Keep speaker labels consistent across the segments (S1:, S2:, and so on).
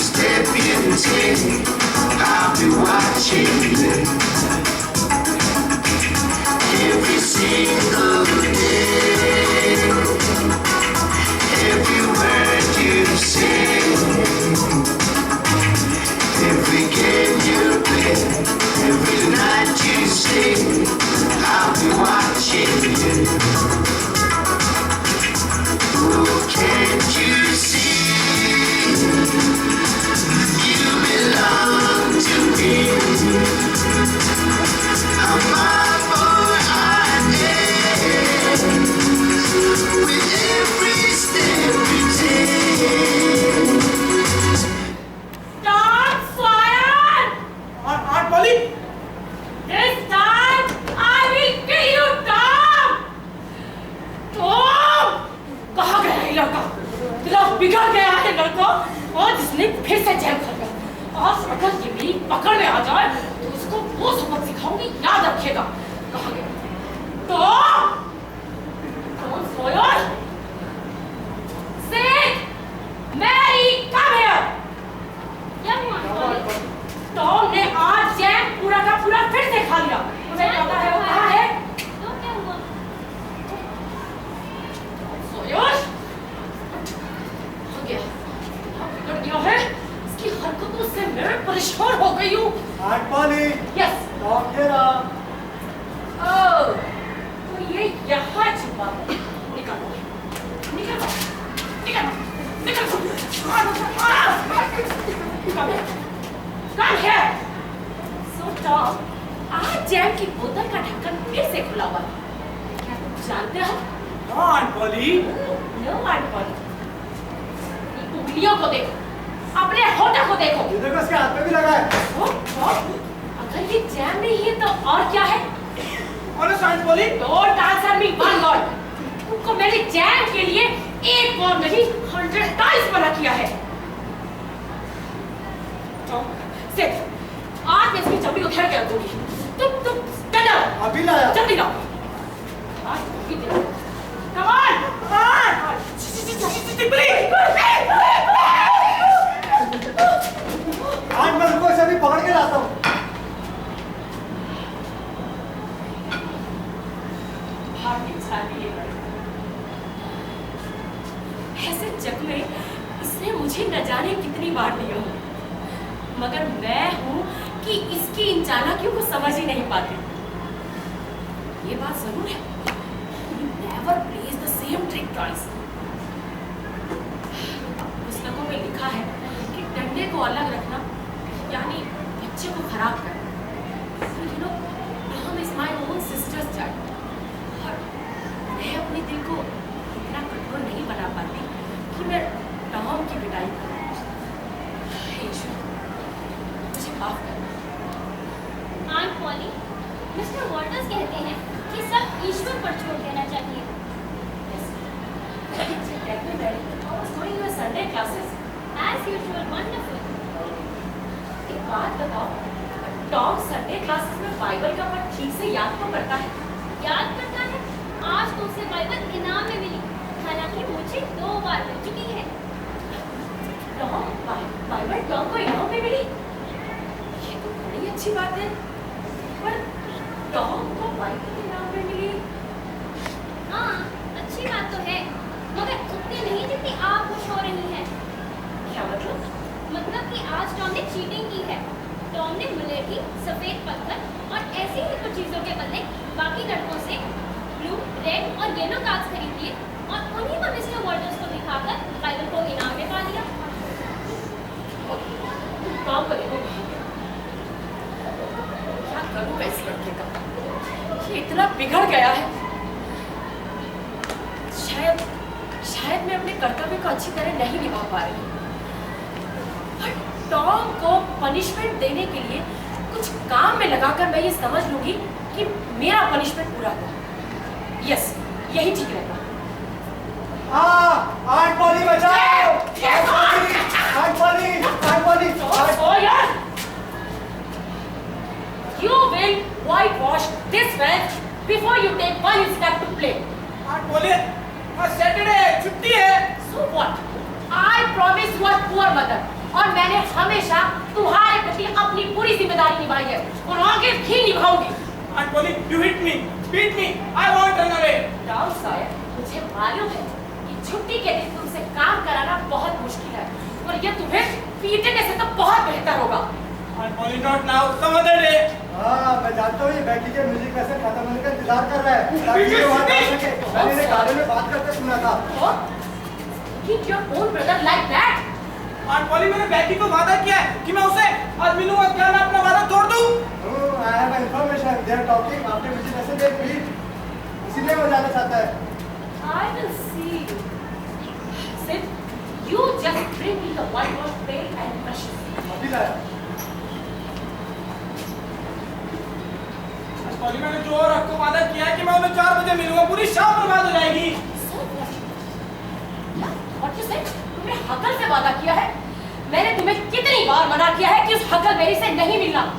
S1: step you take, I'll be watching you. Every single day, every word you say, every game you play, every night you stay, I'll be watching you. Oh, can't you see? You belong to me. I'm my boy, I am. With every step we take.
S2: Stop, Swayan!
S3: Aunt Polly!
S2: This time, I will kill you, Tom! Tom! कहाँ गया ये लड़का? दिमाग बिगड़ गया है लड़का? आज इसने फिर से जेल खा गया। आज अगर ये मेरी पकड़ में आ जाए, तो उसको वो सबक सिखाऊंगी, याद रखिएगा। कहाँ गया? Tom! Tom Sawyer! Sid! Mary, come here! क्या हुआ, Polly? टॉम ने आज जैम पूरा का पूरा फिर से खा लिया। मुझे पता है वो कहाँ है।
S4: तो क्या हुआ?
S2: सोयोश! हो गया। अब बिगड़ गया है। इसकी हरकतों से मैं परेशान हो गई हूँ।
S3: Aunt Polly!
S2: Yes.
S3: Tom here.
S2: ओह, तो ये यहाँ छुपा है। निकलो, निकलो, निकलो, निकलो। Come here. So Tom, आज जैम की बोतल का ढक्कन फिर से खुला हुआ है। क्या तुम जानते हो?
S3: हाँ Aunt Polly.
S2: No, Aunt Polly. अपनी उंगलियों को देखो, अपने होठों को देखो।
S3: ये देखो इसके हाथ में भी लगा है।
S2: अगर ये जैम नहीं है तो और क्या है?
S3: Honest Aunt Polly?
S2: Don't answer me one word. तुमको मेरे जैम के लिए एक बार नहीं 100 टाइम्स मना किया है। सिर्फ आज मैं इसकी चमड़ी उठा के रख दूंगी। तुम चलो।
S3: अभी लाया।
S2: जल्दी लाओ। आज भी दे। Come on, come on.
S3: Aunt मैं रुको इसे अभी पकड़ के लाता हूँ।
S2: ऐसे जख्मे इसने मुझे न जाने कितनी बार दिया हो, मगर मैं हूं कि इसकी इन चालाकियों को समझ ही नहीं पाती। ये बात जरूर है, he never plays the same trick twice. पुस्तकों में लिखा है कि डंडे को अलग रखना यानी बच्चे को खराब करना। You know, Tom is my own sister's child. और मैं अपने दिल को इतना कठोर नहीं बना पाती कि मैं टॉम की पिटाई करूं। मुझे माफ करना।
S4: Aunt Polly, मिस्टर वॉल्टर्स कहते हैं कि सब ईश्वर पर छोड़ देना चाहिए।
S2: Sunday classes.
S4: As usual, wonderful.
S2: एक बात बताओ, टॉम संडे क्लासेस में बाइबल का पाठ ठीक से याद तो करता है?
S4: याद करता है? आज तो उसे बाइबल इनाम में मिली, हालांकि मुझे 2 बार मिल चुकी है।
S2: टॉम बाइबल टॉम को इनाम में मिली? ये तो बड़ी अच्छी बात है। पर टॉम को बाइबल इनाम में मिली?
S4: हाँ, अच्छी बात तो है, मगर उतनी नहीं जितनी आप खुश हो रही हैं।
S2: क्या मतलब?
S4: मतलब कि आज टॉम ने चीटिंग की है। टॉम ने मुलेठी, सफेद पत्थर और ऐसी ही कुछ चीजों के बदले बाकी लड़कों से ब्लू, रेड और येलो कार्ड्स खरीद लिए और उन्हीं को मिस्टर वॉल्टर्स को दिखाकर बाइबल को इनाम में पा लिया।
S2: टॉम को देखो, क्या करूं मैं इस लड़के का? ये इतना बिगड़ गया है। शायद मैं अपने कर्तव्य को अच्छी तरह नहीं निभा पा रही हूँ। टॉम को पनिशमेंट देने के लिए कुछ काम में लगाकर मैं ये समझ लूंगी कि मेरा पनिशमेंट पूरा हुआ। यस, यही ठीक रहेगा।
S3: Aunt Polly बचाओ! Aunt Polly!
S2: You will whitewash this well before you take one step to play.
S3: Aunt Polly, आज सैटरडे छुट्टी है।
S2: So what? I promised you a poor mother और मैंने हमेशा तुम्हारे प्रति अपनी पूरी जिम्मेदारी निभाई है और आगे भी निभाऊंगी।
S3: Aunt Polly, you hit me, beat me. I won't run away.
S2: Tom Sawyer, मुझे मालूम है कि छुट्टी के दिन तुमसे काम कराना बहुत मुश्किल है और ये तुम्हें पीटने से तो बहुत बेहतर होगा।
S3: Aunt Polly, not now. Some other day.
S5: हाँ, मैं जानता हूँ ये बैकी के म्यूजिक लेसन खत्म होने का इंतजार कर रहा है ताकि ये वहाँ जा सके। मैंने इन्हें गाने में बात करते सुना था।
S2: Keep your own brother like that?
S3: Aunt Polly, मैंने बैकी को वादा किया है कि मैं उसे आज मिलूंगा, क्या मैं अपना वादा तोड़ दूं?
S5: I have information. They are talking after music lesson they meet. इसीलिए वो जाना चाहता है।
S2: I will see you. Sid, you just bring me the whitewash paint and brushes.
S5: अभी लाया।
S3: Aunt Polly, मैंने जो और आपको वादा किया है कि मैं उन्हें 4 बजे मिलूंगा, पूरी शाम बर्बाद हो जाएगी।
S2: So what? Yeah, what you said? तुमने हकल से वादा किया है? मैंने तुम्हें कितनी बार मना किया है कि उस हकल मेरी से नहीं मिलना।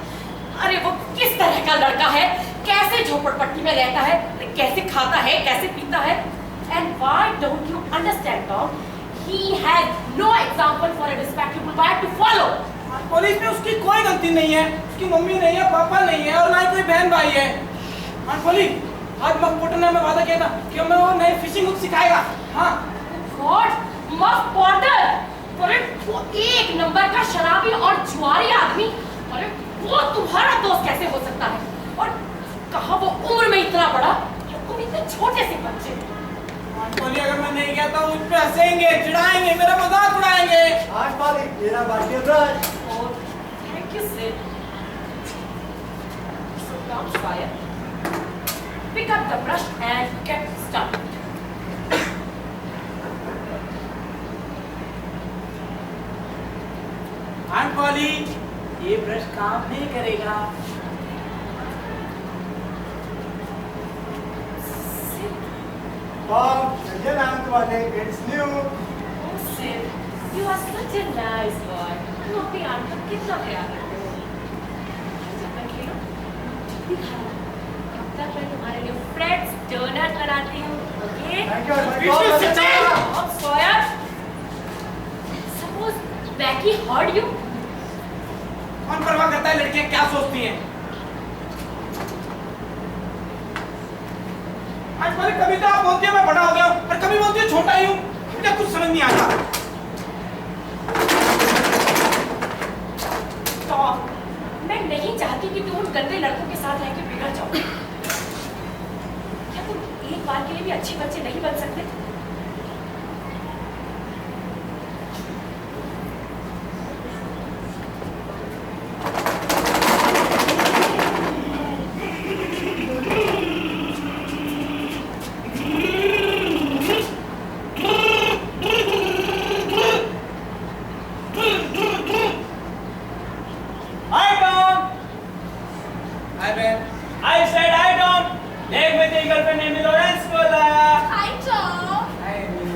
S2: अरे वो किस तरह का लड़का है, कैसे झोपड़पट्टी में रहता है, कैसे खाता है, कैसे पीता है। And why don't you understand, Tom? He has no example for a respectable wife to follow.
S3: Aunt Polly, इसमें उसकी कोई गलती नहीं है, उसकी मम्मी नहीं है, पापा नहीं है और ना ही कोई बहन भाई है। Aunt Polly, आज मकपोटर ने हमें वादा किया था कि हमें वो नए फिशिंग हुक सिखाएगा। हाँ।
S2: God, muff Potter. अरे वो एक नंबर का शराबी और जुआरी आदमी। अरे वो तुम्हारा दोस्त कैसे हो सकता है? और कहा वो उम्र में इतना बड़ा और तुम इतने छोटे से बच्चे।
S3: Aunt Polly, अगर मैं नहीं गया तो मुझ पे हंसेंगे, चिढ़ाएंगे, मेरा मजाक उड़ाएंगे।
S5: Aunt Polly, मेरा बाकी brush.
S2: Oh, thank you, Sid. So, Tom Sawyer, pick up the brush and get started.
S3: Aunt Polly, ये ब्रश काम नहीं करेगा।
S2: Sid,
S5: Tom, ये नाम तुम्हारे, it's new.
S2: oh Sid, you are such a nice boy. तुम अपनी आंट का कितना ख्याल रखते हो? जब तक खेलो, जब भी खाओ, तब तक मैं तुम्हारे लिए फ्रेड्स डोनट बनाती हूँ, okay?
S5: Thank you, my
S3: It's
S5: God,
S3: just a
S5: अच्छा।
S2: Tom Sawyer, suppose Becky heard you.
S3: कौन परवाह करता है लड़कियां क्या सोचती हैं? Aunt Polly, कभी तो आप बोलती है मैं बड़ा हो गया हूँ और कभी बोलती है छोटा ही हूँ। मुझे कुछ समझ नहीं आता।
S2: Tom, मैं नहीं चाहती कि तुम उन गंदे लड़कों के साथ रह के बिगड़ जाओ। क्या तुम एक बार के लिए भी अच्छे बच्चे नहीं बन सकते?
S3: Hi Tom. Hi Ben. I said hi Tom. देख मैं तेरी गर्लफ्रेंड एमी लॉरेंस को लाया।
S4: Hi, Tom.
S3: Hi Amy.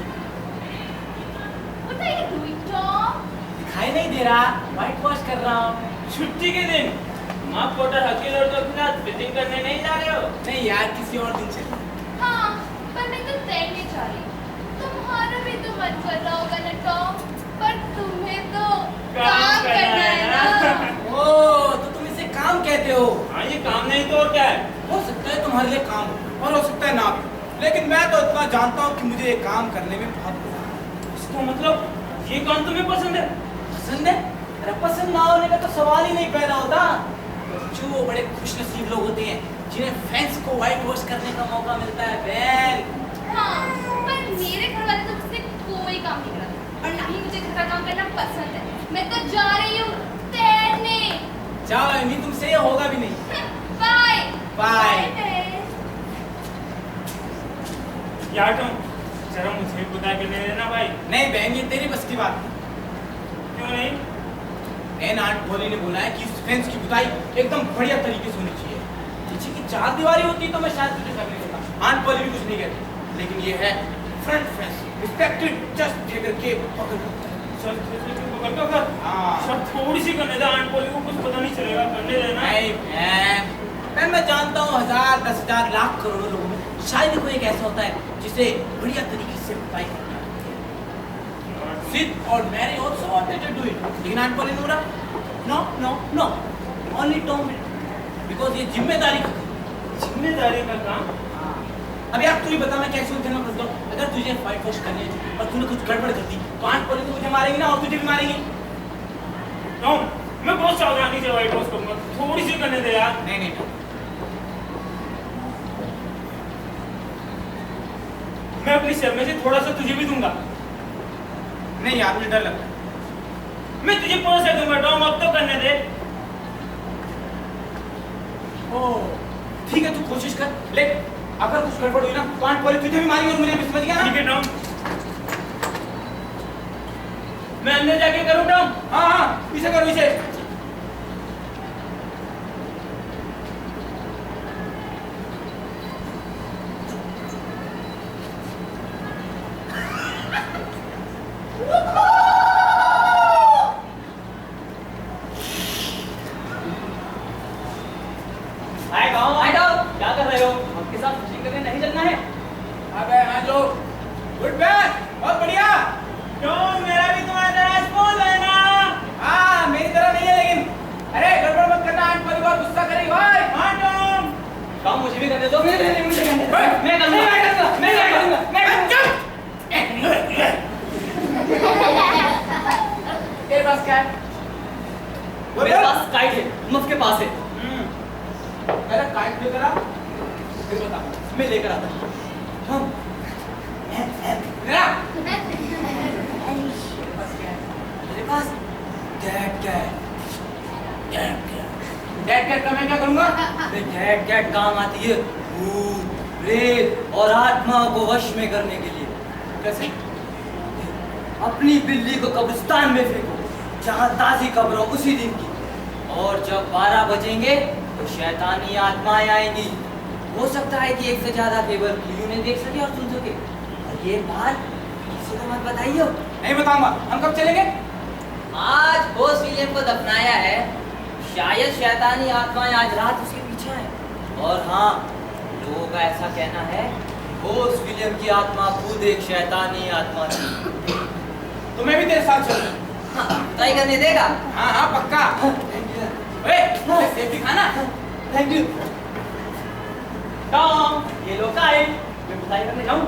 S4: What are you doing, Tom?
S3: दिखाई नहीं दे रहा, व्हाइट वॉश कर रहा हूँ। छुट्टी के दिन माँ पोटर हकील और तो अपना फिटिंग करने नहीं जा रहे हो? नहीं यार, किसी और दिन चले।
S4: हाँ, पर मैं तो तैरने जा रही हूँ। तुम्हारा भी तो मन कर रहा होगा ना, टॉम? पर तुम्हें तो काम करना है ना।
S3: ओह, तो तुम इसे काम कहते हो? हाँ, ये काम नहीं तो और क्या है? हो सकता है तुम्हारे लिए काम हो और हो सकता है ना भी। लेकिन मैं तो इतना जानता हूँ कि मुझे ये काम करने में बहुत मजा आता है। इसका मतलब ये काम तुम्हें पसंद है? पसंद है? अरे पसंद ना होने का तो सवाल ही नहीं पैदा होता। जो बड़े खुशनसीब लोग होते हैं जिन्हें फैंस को व्हाइट वॉश करने का मौका मिलता है बैल।
S4: हाँ, पर मेरे घर वाले तो मुझसे कोई काम नहीं कराते और ना ही मुझे घर का काम करना पसंद है। मैं तो जा रही हूँ तैरने।
S3: जाओ एमी, तुमसे ये होगा भी नहीं।
S4: Bye
S3: bye.
S6: यार तुम जरा मुझे खुदा के दे देना भाई।
S3: नहीं बहन, ये तेरी बस की बात।
S6: क्यों नहीं?
S3: एन आंट पॉली ने बोला है कि इस फेंस की बुताई एकदम बढ़िया तरीके से होनी चाहिए। पीछे की 4 दीवारी होती तो मैं शायद तुझे फर्क नहीं होता। आंट पॉली भी कुछ नहीं कहती, लेकिन ये है front fence, respected just they करके पकड़ सकता है।
S6: चल पकड़ तो कर।
S3: हाँ।
S6: सब थोड़ी सी करने दे, आंट पोली को कुछ पता नहीं चलेगा, करने देना।
S3: नहीं बहन, मैं जानता हूँ 1000, 10,000, लाख करोड़ों लोगों में शायद कोई एक ऐसा होता है जिसे बढ़िया तरीके से बुताई करना है। Sid or Mary also wanted to do it. लेकिन Aunt Polly ने बोला, no, only Tom will. Because ये जिम्मेदारी का काम।
S6: जिम्मेदारी का काम?
S3: अब यार तू ही बता मैं कैसे उठना फंसता हूँ। अगर तुझे फाइट वॉश करनी है और तूने कुछ गड़बड़ कर दी तो Aunt Polly तो मुझे मारेगी ना और तुझे भी मारेगी।
S6: टॉम, मैं बहुत सावधानी से वाइट वॉश करूंगा, थोड़ी सी करने दे यार।
S3: नहीं
S6: मैं अपनी शर्म में से थोड़ा सा तुझे भी दूंगा।
S3: नहीं यार मुझे डर लगता है।
S6: मैं तुझे कौन सा दूंगा टॉम, अब तो करने दे।
S3: ओह ठीक है तू कोशिश कर, लेकिन अगर कुछ गड़बड़ हुई ना तो Aunt Polly तुझे भी मारेगी और मुझे भी, समझ गया ना?
S6: ठीक है टॉम, मैं अंदर जाके करूँ टॉम?
S3: हाँ इसे करो इसे।
S7: क्या कर रहे हो? आपके साथ फिशिंग करने नहीं चलना है?
S3: अबे हाँ जो गुड बैक, बहुत बढ़िया।
S6: टॉम, मेरा भी तुम्हारी तरह स्कूल है ना?
S3: हाँ मेरी तरह नहीं है लेकिन अरे गड़बड़ मत करना, Aunt Polly बहुत गुस्सा करेगी भाई।
S6: हाँ टॉम।
S7: काम मुझे भी करने दो। मुझे करने दो। मैं करूंगा।
S3: तेरे पास क्या है?
S7: मेरे पास काइट है, मुफ्त के पास है।
S3: पहले काइट लेकर आ, फिर बता।
S7: मैं लेकर आता हूँ। हम
S3: मेरा
S7: मेरे पास डैड कैट।
S3: डैड कैट का मैं क्या करूंगा?
S7: डैड कैट काम आती है भूत, प्रेत और आत्मा को वश में करने के लिए।
S3: कैसे?
S7: अपनी बिल्ली को कब्रिस्तान में फेंको जहाँ ताजी कब्र हो उसी दिन की, और जब 12 बजेंगे तो शैतानी आत्माएं आएंगी। हो सकता है कि एक से ज्यादा केवल तू उन्हें देख सके और सुन सके, और ये बात किसी को मत बताइए।
S3: नहीं बताऊंगा। हम कब चलेंगे?
S7: आज बोस विलियम को दफनाया है, शायद शैतानी आत्माएं आज रात उसके पीछे हैं। और हाँ, लोगों का ऐसा कहना है बोस विलियम की आत्मा खुद एक शैतानी आत्मा थी।
S3: तो मैं भी तेरे साथ चलूंगा।
S7: ट्राई करने देगा?
S3: हाँ पक्का। सेफ्टी खाना।
S7: थैंक यू टॉम, ये लो काइट, मैं ट्राई करने जाऊं।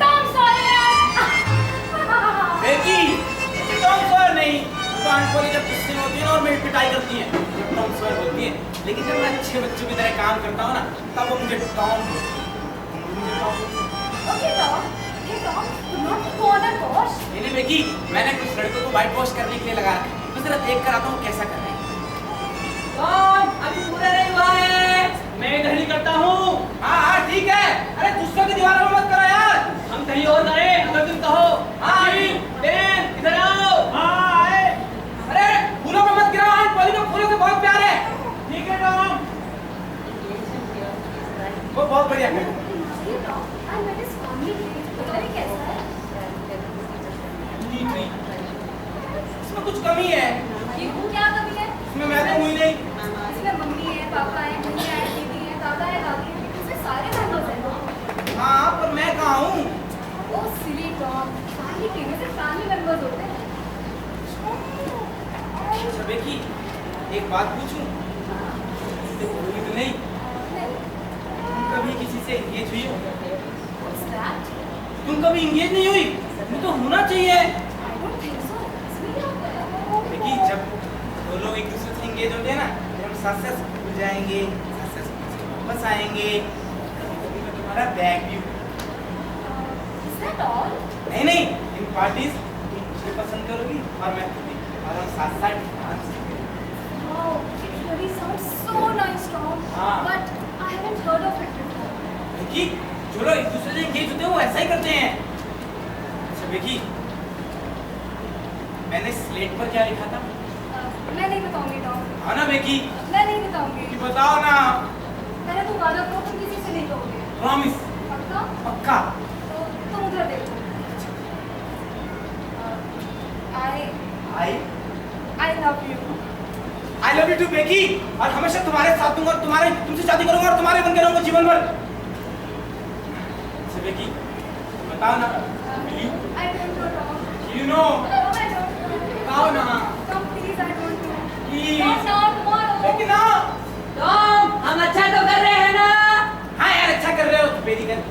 S4: Tom Sawyer.
S3: बेटी, टॉम सॉयर नहीं। तो Aunt Polly जब गुस्से में होती है ना और मेरी पिटाई करती है, टॉम सॉयर बोलती है। लेकिन जब मैं अच्छे बच्चों की तरह काम करता हूँ ना, तब वो मुझे टॉम बोलती है।
S4: Okay, Tom. Hey, Tom. Do not go on a course.
S3: नहीं बेकी, मैंने कुछ लड़कों को व्हाइट वॉश करने के लिए लगा रखा है। तो जरा देख कर आता हूँ कैसा कर रहे हैं।
S7: टॉम, अभी पूरा नहीं हुआ है, मैं इधर ही करता हूँ।
S3: हाँ ठीक है। अरे दूसरों की दीवारों में मत करो यार।
S7: हम कहीं और करें अगर तुम कहो।
S3: हाँ।
S7: टेन, इधर आओ।
S3: हाँ आए। अरे फूलों में मत गिराओ, Aunt Polly को फूलों से बहुत प्यार है। ठीक है टॉम, वो बहुत बढ़िया है।
S4: Hey, Tom. I met his family today. बताइए कैसा है?
S3: इसमें कुछ कमी है।
S4: ये क्या कमी है?
S3: इसमें मैं तो हुई नहीं।
S4: इसमें मम्मी है, पापा है, भैया है, दीदी है, दादा है, दादी है। इसमें सारे मेंबर्स हैं।
S3: हाँ पर मैं कहाँ हूँ?
S4: Oh, silly Tom. Family TV से फैमिली मेंबर्स होते हैं।
S3: अच्छा बेकी, एक बात पूछूं? इससे बोलोगी तो नहीं?
S4: नहीं,
S3: तुम कभी किसी से एंगेज हुई हो?
S4: what's that?
S3: तुम कभी एंगेज नहीं हुई? तुम्हें तो होना चाहिए।
S4: I don't think so. इसमें क्या होता है?
S3: देखिए जब दो लोग एक दूसरे से एंगेज होते हैं ना, फिर हम साथ साथ स्कूल जाएंगे, साथ साथ स्कूल से वापस आएंगे, कभी कभी मैं तुम्हारा बैग भी
S4: Is that all?
S3: नहीं इन पार्टीज तुम मुझे पसंद करोगी और मैं तुम्हें, और हम साथ साथ डांस करेंगे।
S4: Wow, it really sounds so nice, Tom.
S3: हाँ।
S4: But I haven't heard of it before.
S3: देखिए जो लोग एक दूसरे से एंगेज होते हैं वो ऐसा ही करते हैं। अच्छा देखिए, मैंने स्लेट पर क्या लिखा था?
S4: मैं नहीं बताऊंगी, Tom.
S3: हाँ ना बेकी,
S4: मैं नहीं बताऊंगी।
S3: कि बताओ ना।
S4: मैंने तो वादा करो तुम किसी से नहीं कहोगे।
S3: प्रॉमिस।
S4: पक्का?
S3: पक्का।
S4: तो तुम उधर देखो। I
S3: I
S4: love you.
S3: I love you too Becky, और हमेशा तुम्हारे साथ दूंगा, और तुमसे शादी करूंगा और तुम्हारे बन के रहूंगा जीवन भर। अच्छा बेकी, बताओ ना,
S4: I don't know, Tom.
S3: You know,
S4: No, I don't know.
S3: बताओ ना,
S4: Tom, please, I don't know.
S3: Please.
S4: Tom, tomorrow.
S3: लेकिन ना,
S7: टॉम, हम अच्छा तो कर रहे हैं ना?
S3: हाँ यार अच्छा कर रहे हो, very good.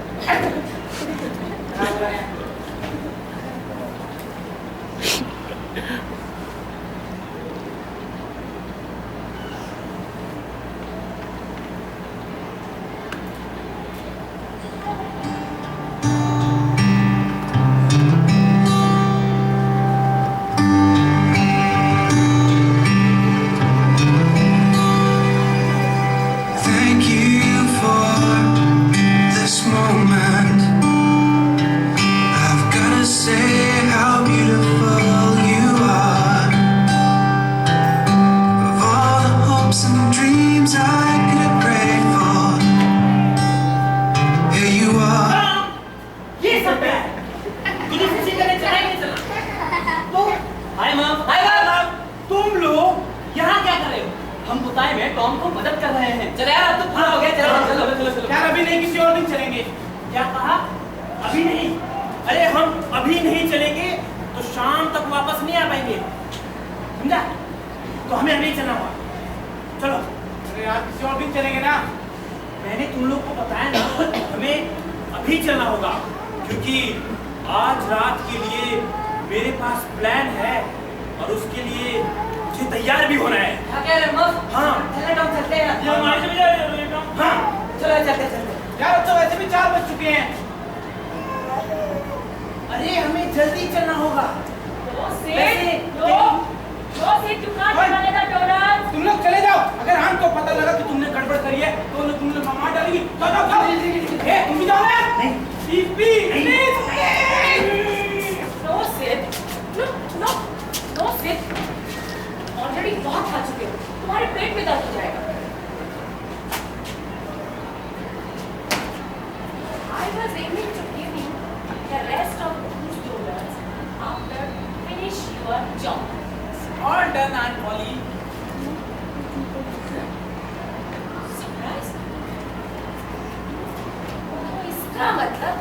S1: Thank you for this moment. I've gotta say how beautiful you are. Of all the hopes and dreams I could have prayed for, here you are.
S6: ये सब क्या है? तुझे किसी करने चला ही नहीं चला।
S7: Hi ma'am, hi ma'am.
S3: तुम लोग
S7: यहाँ क्या कर रहे हो? हम बुताई में टॉम को मदद कर रहे हैं। चलो यार, अब तो पूरा हो गया। चलो चलो चलो चलो।
S3: यार अभी नहीं, किसी और दिन चलेंगे।
S6: क्या कहा? अभी नहीं? अरे हम अभी नहीं चलेंगे तो शाम तक वापस नहीं आ पाएंगे, समझा? तो हमें अभी चलना होगा। चलो।
S3: अरे यार किसी और दिन चलेंगे ना।
S6: मैंने तुम लोग को बताया ना, हमें अभी चलना होगा, क्योंकि आज रात के लिए मेरे पास प्लान है और उसके लिए मुझे तैयार भी होना है।
S7: क्या कह रहे हो मैम?
S6: हाँ।
S7: चलो टॉम, चलते हैं।
S6: ये हमारे से भी जा रहे हो? हाँ।
S7: चलो चलते चलते।
S3: यार अब तो वैसे भी 4 बज चुके हैं।
S6: अरे हमें जल्दी चलना होगा।
S2: No, Sid. No, Sid, you can't
S3: Oi.
S2: run the Doran.
S3: तुम लोग चले जाओ। अगर हम को पता लगा कि तुमने गड़बड़ करी है तो तुम लोग मार डालेगी। जाओ जाओ जाओ। ए तुम भी जाओ ना।
S6: नहीं।
S3: PP please.
S2: No, Sid. No, Sid. Already बहुत खा चुके हो, तुम्हारे पेट में दर्द हो जाएगा। I was aiming to give you the rest of these dollars after finish your job.
S3: All done Aunt Polly.
S2: Surprise? तो इसका मतलब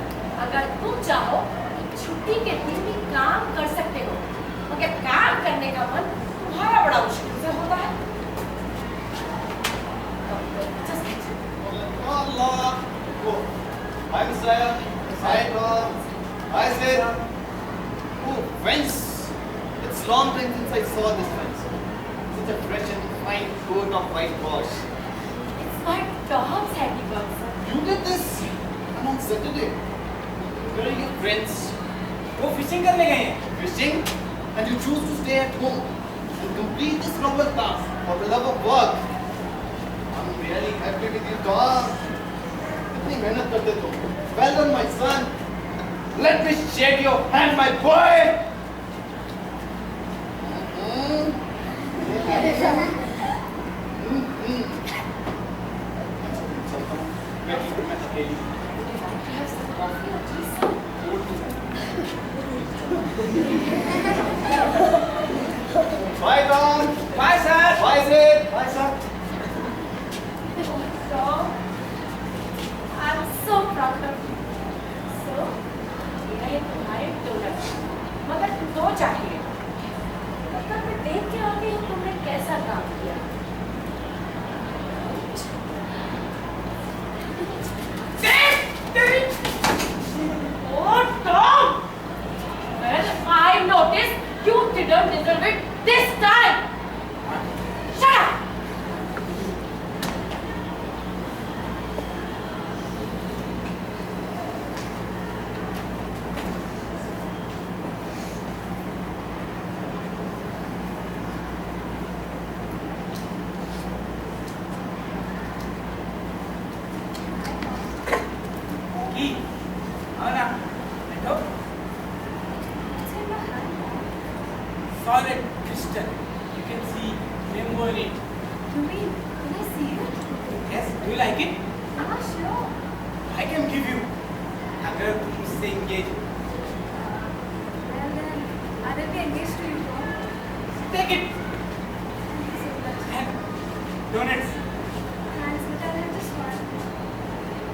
S2: अगर तुम चाहो तो छुट्टी के दिन भी काम कर सकते हो, मगर काम करने का मन तुम्हारा बड़ा मुश्किल से होता है।
S5: Allah. Oh, hi Messiah. Hi Tom. Hi Sid. Oh, fence. It's long time since I saw this fence. Such a fresh and fine coat of whitewash.
S2: It's my dog's handiwork, sir.
S5: You did this on Saturday. Where are your friends?
S3: वो fishing करने गए हैं।
S5: Fishing? And you choose to stay at home and complete this noble task for the love of work. I'm really happy with you, Tom. कितनी मेहनत करते तुम। Well done, my son. Let me shake your hand, my boy.
S2: Have some coffee or tea, sir?
S5: Bye, Tom.
S3: Bye sir.
S5: Bye, Sid.
S3: Bye sir.
S2: Tom, I'm so proud of you. So, ये तुम्हारे donut, मगर दो चाहिए। मतलब मैं देख के आ गई हूँ तुमने कैसा काम किया। Oh, Tom! Well, I noticed you didn't deserve it this time. Shut up!
S3: की आओ ना बैठो। Solid crystal. You can see rainbow in it.
S4: You mean, can I see it?
S3: Yes, do you like it?
S4: Ah, sure.
S3: I can give you. अगर तुम मुझसे engage हो।
S4: Well then, I will be engaged to you, Tom.
S3: Take it
S4: Thank you so much.
S3: and donuts.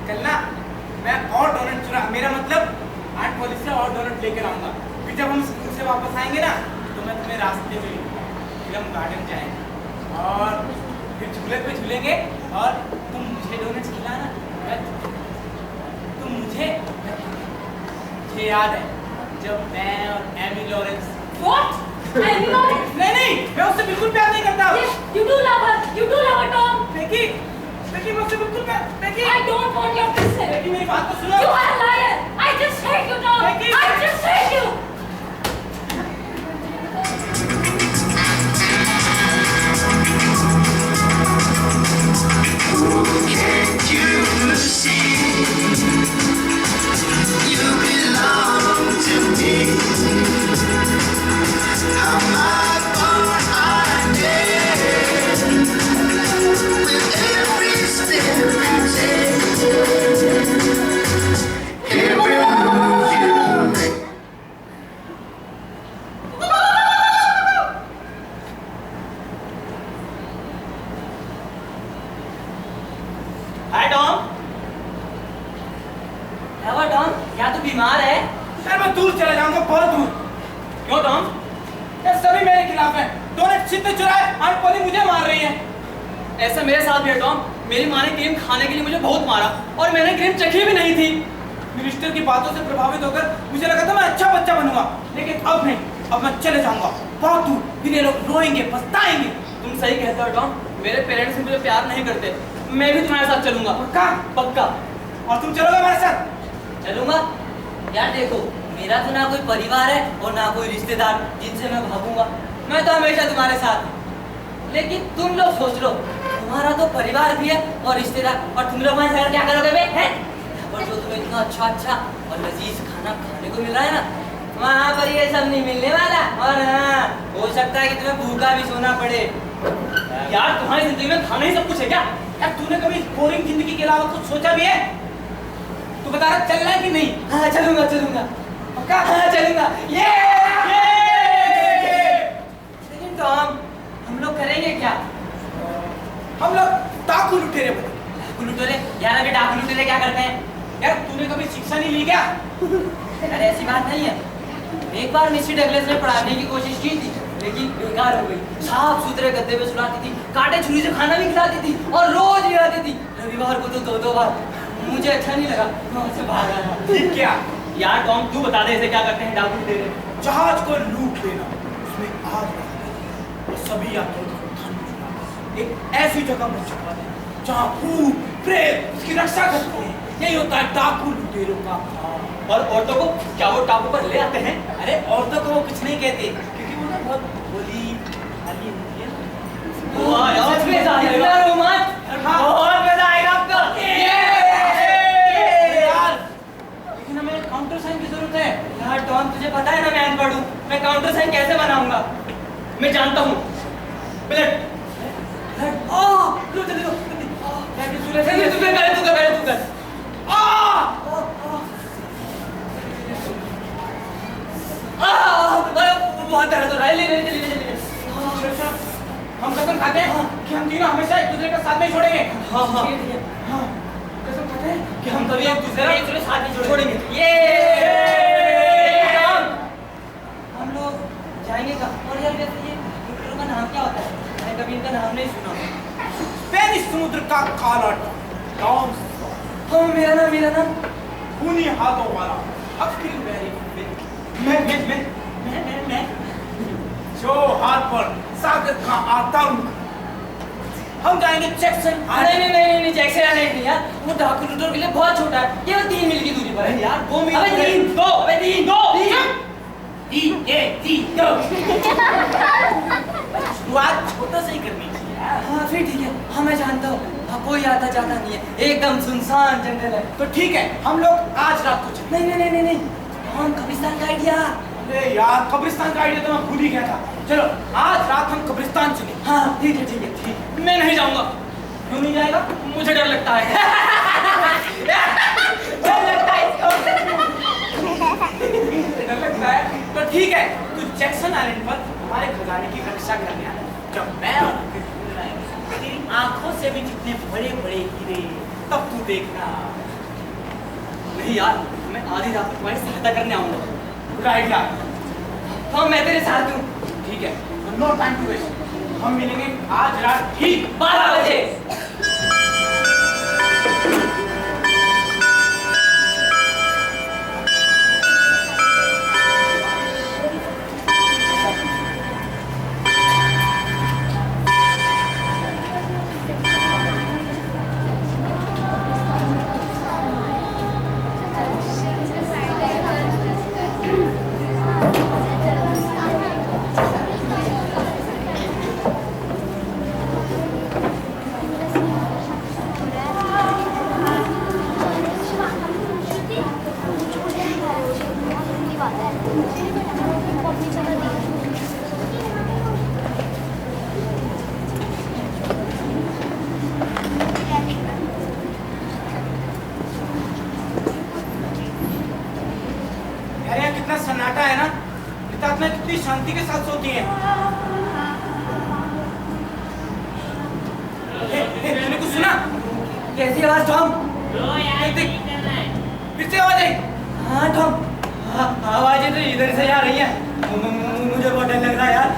S3: कल ना मैं और donut चुरा, मेरा मतलब आंट पॉली से और डोनट लेकर आऊंगा। फिर जब हम स्कूल से वापस आएंगे ना तो मैं तुम्हें रास्ते में लूंगा, फिर हम गार्डन जाएंगे और फिर झूले पे झूलेंगे और तुम मुझे डोनट्स खिलाना, तुम मुझे याद है जब मैं और Amy Lawrence.
S2: What? Amy Lawrence?
S3: नहीं, मैं उससे बिल्कुल प्यार नहीं करता।
S2: Yes, you do love her. You do love her, Tom.
S3: Beki, मैं उससे बिल्कुल प्यार, Beki.
S2: I don't want your consent.
S3: Beki मेरी बात तो सुनो।
S2: You are a liar. I just hate you, Tom.
S3: Becky.
S2: I just hate you.
S1: Can't you see? You belong to me. How my heart I did with every step you take, every move you make.
S7: Hi Tom. क्या हुआ Tom, क्या तू बीमार है?
S3: यार मैं दूर चला जाऊंगा, बहुत दूर।
S7: क्यों टॉम?
S3: यार सभी मेरे खिलाफ हैं। डोनट छिपे चुराए, आंट पॉली मुझे मार रही है।
S7: ऐसा मेरे साथ भी है टॉम। मेरी माँ ने क्रीम खाने के लिए मुझे बहुत मारा और मैंने क्रीम चखी भी नहीं थी।
S3: मिनिस्टर की बातों से प्रभावित होकर मुझे लगा था मैं अच्छा बच्चा बनूंगा, लेकिन अब नहीं, अब मैं चले जाऊंगा बहुत दूर, फिर ये लोग रोएंगे, पछताएंगे।
S7: तुम सही कहते हो टॉम, मेरे पेरेंट्स मुझे प्यार नहीं करते। मैं भी तुम्हारे साथ चलूंगा।
S3: पक्का?
S7: पक्का।
S3: और तुम चलोगे हमारे साथ?
S7: चलूंगा। यार देखो, मेरा तो ना कोई परिवार है और ना कोई रिश्तेदार जिनसे मैं भागूंगा। मैं तो हमेशा तुम्हारे साथ हूं। लेकिन तुम लोग सोच लो, तुम्हारा तो परिवार भी है और रिश्तेदार, और तुम लोग वहाँ जाकर क्या करोगे बे? हैं? और जो तुम्हें इतना अच्छा और लजीज खाना खाने को मिल रहा है ना, वहाँ पर ये सब नहीं मिलने वाला। और हाँ, हो सकता है कि तुम्हें भूखा भी सोना पड़े।
S3: यार तुम्हारी जिंदगी में खाना ही सब कुछ है क्या? यार तूने कभी बोरिंग जिंदगी के अलावा कुछ सोचा भी है? तू बता रहा चलना है कि नहीं?
S7: हाँ चलूंगा, चलूंगा।
S3: पक्का?
S7: हाँ चलूंगा।
S3: ये
S7: लेकिन टॉम, हम लोग करेंगे क्या?
S3: हम लोग डाकू लुटेरे बने।
S7: डाकू लुटेरे? यार अभी डाकू लुटेरे क्या करते हैं?
S3: यार तूने कभी शिक्षा नहीं ली क्या?
S7: अरे ऐसी बात नहीं है। एक बार मिस्टर डगलस ने पढ़ाने की कोशिश की थी, लेकिन बेकार हो गई। साफ सुथरे गद्दे पे सुलाती थी, कांटे छुरी से खाना भी खिलाती थी और रोज ही आती थी। रविवार को तो दो बार। मुझे अच्छा नहीं लगा, मैं उससे भाग आया।
S3: ठीक क्या?
S7: यार टॉम, तू बता दे इसे क्या करते हैं डाकू लुटेरे?
S3: जहाज को लूट लेना, उसमें आग लगा देना और सभी यात्रियों को धन चुराना। एक ऐसी जगह पर छुपा देना जहाँ भूत प्रेत उसकी रक्षा करते हैं। यही होता है डाकू लुटेरों का काम।
S7: और औरतों को क्या वो टापू पर ले आते हैं?
S3: अरे औरतों को वो कुछ नहीं कहते, क्योंकि वो ना बहुत भोली भाली होती है ना।
S7: वाह यार, मजा आएगा। इतना रोमांच, बहुत मजा आएगा आपका।
S3: यार लेकिन हमें काउंटर साइन की जरूरत है।
S7: यार टॉम, तुझे पता है ना मैं अनपढ़ हूँ, मैं काउंटर साइन कैसे बनाऊंगा? मैं जानता हूँ। ब्लड। लो जल्दी लो। तू कर। बहुत दर्द हो रहा है। ले।
S3: हम कसम खाते हैं कि हम तीनों हमेशा एक दूसरे का साथ नहीं छोड़ेंगे।
S7: हाँ।
S3: हाँ, कसम खाते हैं
S7: कि हम कभी एक दूसरे के साथ नहीं छोड़ेंगे। ये हम लोग जाएंगे कहाँ? और यार वैसे ये लुटेरों का नाम क्या होता है? मैंने कभी इनका नाम नहीं सुना।
S3: स्पेनिश समुद्र का काला टॉम।
S7: हाँ, मेरा नाम
S3: खूनी हाथों वाला अखिल मैं जो हाथ पर सागर का आता हूँ। हम जाएंगे जैक्सन आइलैंड।
S7: नहीं, जैक्सन आइलैंड नहीं यार, वो डाकू लुटेरों के लिए बहुत छोटा है। केवल 3 मील की दूरी पर है यार। 2 मील। अबे 3 2
S3: शुरुआत छोटा से ही करनी चाहिए।
S7: हाँ फिर ठीक है। हाँ मैं जानता हूँ, हाँ कोई आता जाता नहीं है, एकदम सुनसान जंगल है।
S3: तो ठीक है, हम लोग आज रात को चलें।
S7: नहीं, हम कब्रिस्तान का आइडिया।
S3: अरे यार, कब्रिस्तान का आइडिया तो मैं भूल ही गया था। चलो आज रात हम कब्रिस्तान चलें।
S7: हाँ ठीक है। मैं नहीं जाऊंगा।
S3: क्यों नहीं जाएगा?
S7: मुझे डर लगता है।
S3: डर लगता है तो ठीक है, तू जैक्सन आइलैंड पर हमारे खजाने की रक्षा करने आना। जब मैं और तेरी आंख
S6: से भी कितने बड़े बड़े हीरे, तब तू देखना।
S7: नहीं यार, मैं आधी रात को तुम्हारी सहायता करने आऊंगा।
S3: राइट यार,
S7: तो मैं तेरे साथ हूँ।
S3: ठीक है, नो टाइम टू वेस्ट। हम मिलेंगे आज रात ठीक
S7: 12 बजे।
S3: यार यहाँ कितना सन्नाटा है ना, प्रेतात्मा कितनी शांति के साथ सोती हैं। तूने कुछ सुना?
S7: कैसी आवाज टॉम?
S3: देख, फिर से आवाज आई।
S7: हाँ टॉम, आवाजें तो इधर से आ रही हैं। मुझे बहुत डर लग रहा है यार।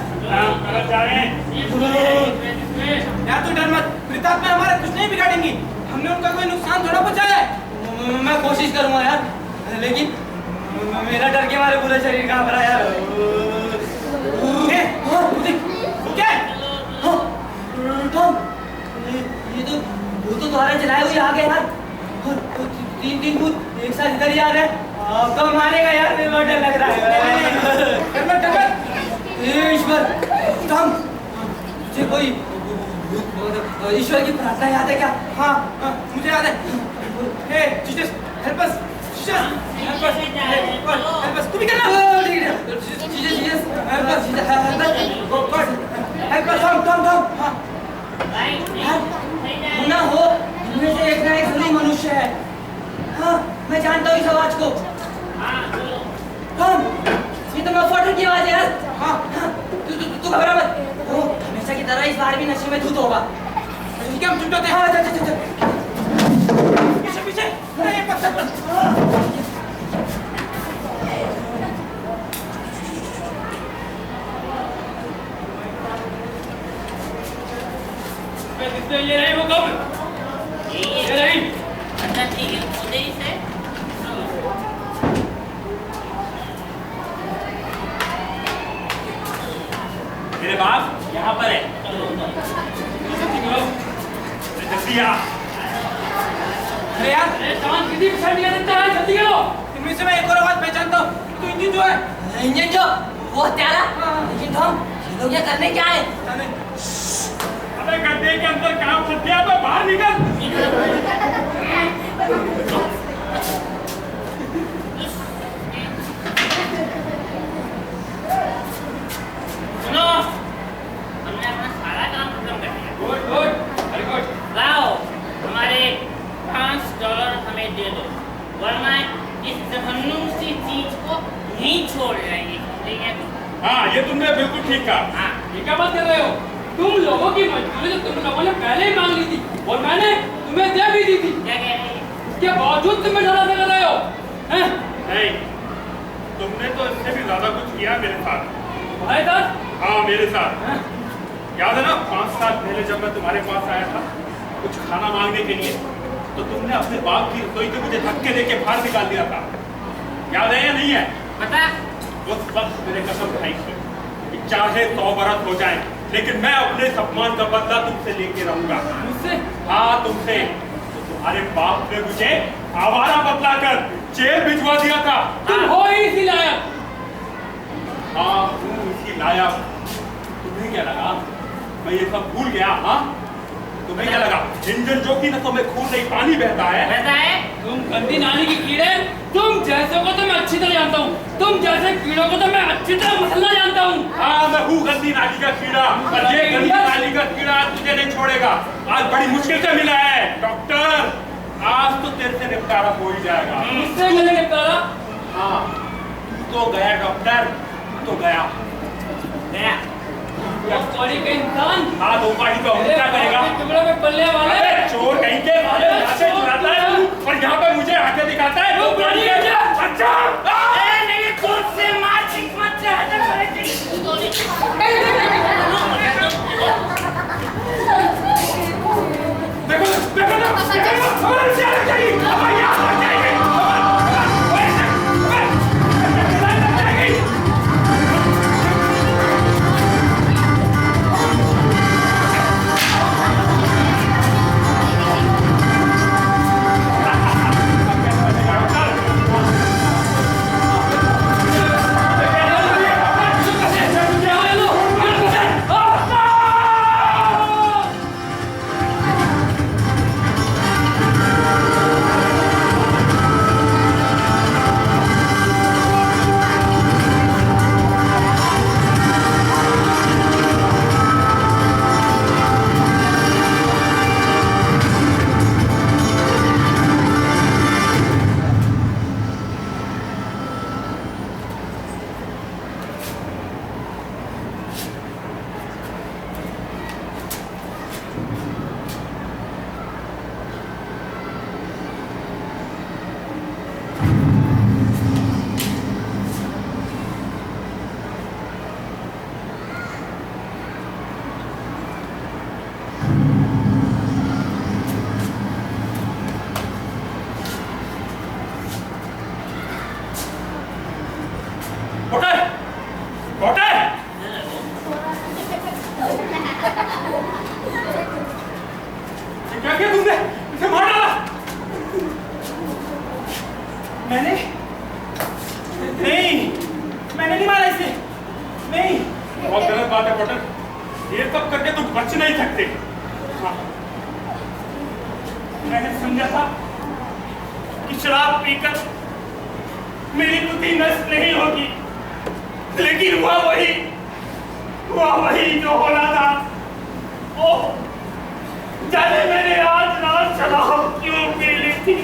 S3: यार तू डर मत, प्रेतात्मा हमारा कुछ नहीं बिगाड़ेंगी। हमने उनका कोई नुकसान थोड़ा पहुंचाया है।
S7: मैं कोशिश करूंगा यार, लेकिन मेरा डर के मारे पूरा शरीर कांप रहा है यार।
S3: वो क्या है?
S7: टॉम, ये तो वो तो द्वारा जलाए हुए आ गए यार। और तीन भूत एक साथ इधर ही आ रहे हैं। कब मारेगा यार, मेरे बहुत डर लग रहा है।
S3: डर मत।
S7: ईश्वर, टॉम, तुझे कोई ईश्वर की प्रार्थना याद है क्या?
S3: हाँ, मुझे याद है। Hey Jesus, help us. Jesus, help us. Help us. तू भी करना।
S7: Jesus, help us. God, help us. Tom, हाँ। ना हो, इनमें से एक ना एक जरूरी मनुष्य है। हाँ, मैं जानता हूँ इस आवाज को। टॉम, ये तो मफटर की आवाज है यार। हाँ, तू घबरा मत। वो हमेशा की तरह इस बार भी नशे में धुत होगा।
S3: ठीक है, हम चुप होते हैं।
S7: हाँ, चल।
S3: पीछे। अरे पत्थर।
S6: ये रही वो कब? ये रही।
S8: अच्छा ठीक है, उधर ही से
S6: मेरे बाप यहाँ पर है। जल्दी आ।
S3: अरे यार,
S6: कितनी पिछाड़ी देता है, जल्दी करो।
S3: इनमें से मैं एक और आवाज पहचानता हूँ। तो इंजन जो है,
S7: इंजन जो वो हत्यारा। लेकिन टॉम, ये लोग ये करने क्या है?
S6: अबे गड्ढे के अंदर काम फंस गया तो बाहर निकल।
S8: सुनो, हमने अपना सारा काम खत्म कर दिया।
S6: Good, very good.
S8: लाओ, हमारे $5 हमें दे दो, वरना इस जहन्नुम सी चीज को नहीं छोड़ जाएंगे। ठीक है?
S6: हाँ, ये तुमने बिल्कुल ठीक कहा।
S8: हाँ।
S9: ये क्या बात कर रहे हो? तुम लोगों की मजबूरी तो तुम लोगों ने पहले ही मांग ली थी और मैंने तुम्हें दे भी दी थी।
S8: क्या कह रहे हैं?
S9: इसके बावजूद तुम मेरे साथ कर रहे हो? हैं?
S6: नहीं, तुमने तो इससे भी ज्यादा कुछ किया मेरे साथ।
S9: तुम्हारे साथ?
S6: हाँ, मेरे साथ। याद है ना 5 साल पहले जब मैं तुम्हारे पास आया था कुछ खाना मांगने के लिए, तो तुमने अपने बाप की रसोई से मुझे धक्के देके बाहर निकाल दिया था। याद है या नहीं है?
S8: पता?
S6: उस वक्त मैंने कसम खाई थी कि चाहे 100 बरस हो जाए, लेकिन मैं अपने सम्मान का बदला तुमसे लेके रहूंगा।
S9: मुझसे?
S6: हाँ, तुमसे। तो तुम्हारे बाप ने मुझे आवारा बतलाकर जेल भिजवा दिया था।
S9: तुम हो ही इसी लायक।
S6: हाँ, तुम इसी लायक। तुम्हें क्या लगा मैं ये सब भूल गया? हाँ, तुम्हें क्या लगा इंजन जो की नसों में खून नहीं पानी बहता है?
S8: पता है?
S9: तुम गंदी नाली की कीड़े, तुम जैसे को तो मैं अच्छी तरह जानता हूँ। तुम जैसे कीड़ों को तो मैं अच्छी तरह मसला जानता हूँ।
S6: हाँ, मैं हूँ गंदी नाली का कीड़ा, और ये गंदी नाली का कीड़ा तुझे नहीं छोड़ेगा। आज बड़ी मुश्किल से मिला है डॉक्टर, आज तो तेरे से निपटारा हो ही जाएगा।
S9: मुझसे मैंने निपटारा?
S6: हाँ, तू तो गया डॉक्टर, तू तो गया।
S8: गया।
S9: बड़ी के इंसान।
S6: हाँ दो पार्टी तो हम क्या करेगा?
S9: टुकड़ों में पलने वाले।
S6: अरे चोर कहीं के वाले यहाँ से चुराता है और यहाँ पर मुझे आके दिखाता है।
S9: वो बड़ी है क्या?
S6: अच्छा।
S8: मेरी दूध से मार मत
S6: देखो देखो ना, हमारे से अलग जाइए, हमारे यहाँ अलग जाइए, क्या किया तुमने? इसे मार डाला। मैंने नहीं मारा इसे। नहीं। बहुत गलत बात है पॉटर। ये सब करके तुम बच नहीं सकते। हाँ। मैंने समझा था कि शराब पीकर मेरी बुद्धि नष्ट नहीं होगी, लेकिन हुआ वही जो होना था। ओह, जाने मैंने आज रात शराब क्यों पी ली थी।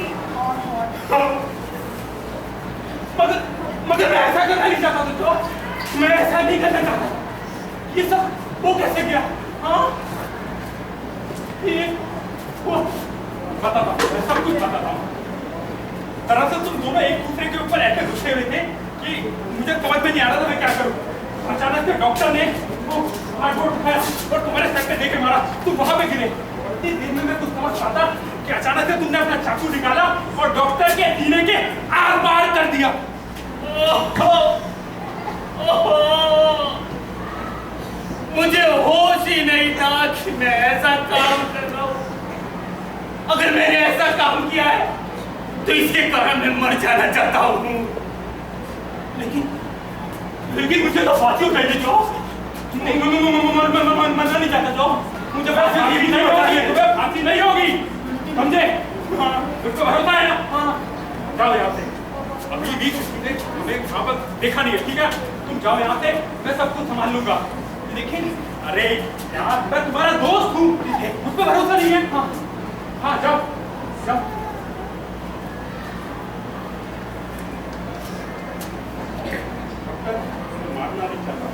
S6: मगर मैं ऐसा करना नहीं चाहता था। तो मैं ऐसा नहीं करना चाहता। ये सब वो कैसे किया? हाँ, ये वो बताता हूँ, मैं सब कुछ बताता हूँ। दरअसल तुम दोनों एक दूसरे के ऊपर ऐसे घुसे हुए थे कि मुझे समझ में नहीं आ रहा था मैं क्या करूँ। अचानक से डॉक्टर ने वो हार्डबोर्ड उठाया और तुम्हारे सर पे देके मारा। तुम वहां पे गिरे। इतनी देर में मैं कुछ समझ पाता कि अचानक से तुमने अपना चाकू निकाला और डॉक्टर के सीने के आर पार कर दिया। मुझे होश ही नहीं था कि मैं ऐसा काम कर रहा हूँ। अगर मैंने ऐसा काम किया है तो इसके कारण मैं मर जाना चाहता हूँ। लेकिन मुझे तो फांसी उठाई दे। मरना नहीं चाहता जो। मुझे फांसी नहीं होगी। तुम्हें फांसी नहीं होगी, समझे? उसको भरोसा है ना? जाओ यहाँ से। अभी भी तुम्हें यहाँ पर देखा नहीं है, ठीक है? तुम जाओ यहाँ से, मैं सब कुछ संभाल लूंगा। लेकिन अरे यार, मैं तुम्हारा दोस्त हूँ, मुझ पर भरोसा नहीं है? हाँ जाओ जाओ। मारना नहीं चाहता।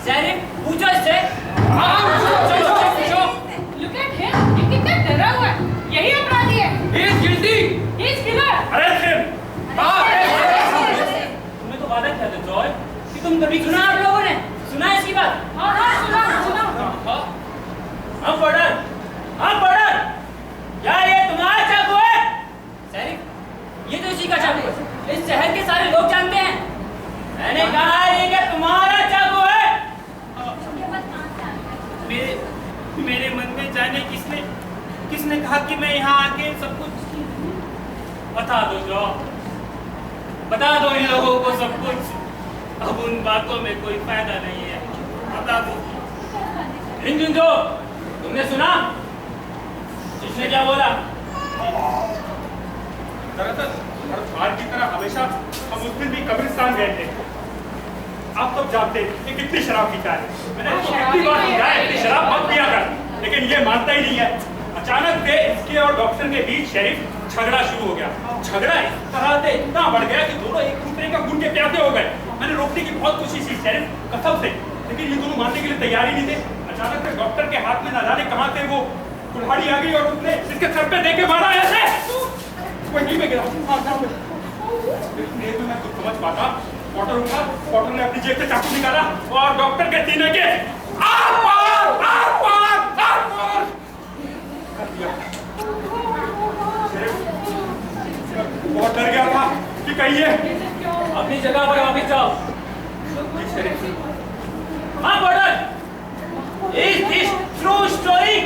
S8: शरीफ पूछो इससे।
S2: Look at him, ये कितना डरा हुआ है। यही अपराधी है।
S9: He is guilty.
S2: He is killer.
S6: Arrest him. तुमने तो वादा किया था जॉय कि तुम कभी
S8: सुना आप लोगों ने? सुना इसकी बात?
S2: हाँ हाँ सुना सुना।
S6: हम पढ़न क्या ये तुम्हारा चाकू है?
S8: शरीफ, ये तो इसी का चाकू है। इस शहर के सारे लोग जानते हैं।
S6: मैंने कहा ये क्या तुम्हारा चाकू है?
S3: मेरे मन में जाने किसने कहा कि मैं यहाँ आके सब कुछ
S6: बता दो जो, बता दो इन लोगों को सब कुछ। अब उन बातों में कोई फायदा नहीं है। बता दो। इंजन जो तुमने सुना जिसने क्या बोला?
S10: दरअसल हर बार की तरह हमेशा हम उस दिन भी कब्रिस्तान गए थे। आप तो जानते हैं कि कितनी शराब पीता है। मैंने कितनी बार समझाया इतनी शराब मत पिया कर, लेकिन ये मानता ही नहीं है। अचानक से इसके और डॉक्टर के बीच शरीफ झगड़ा शुरू हो गया। झगड़ा इस तरह से इतना बढ़ गया कि दोनों एक दूसरे का खून के प्यासे हो गए। मैंने रोकने की बहुत कोशिश की शरीफ कसम से, लेकिन ये दोनों मानने के लिए तैयार ही नहीं थे। अचानक से डॉक्टर के हाथ में न जाने कहां से वो कुल्हाड़ी आ गई और उसने इसके सर पे देके मारा ऐसे। वहीं में गिरा। मैं कुछ समझ पाता। पॉटर उठा, पॉटर ने अपनी जेब से चाकू निकाला और डॉक्टर के सीने के आर पार कर दिया। बहुत डर गया था कि कहीं ये
S6: अपनी जगह पर वापस जाओ। हाँ Potter, is this true story?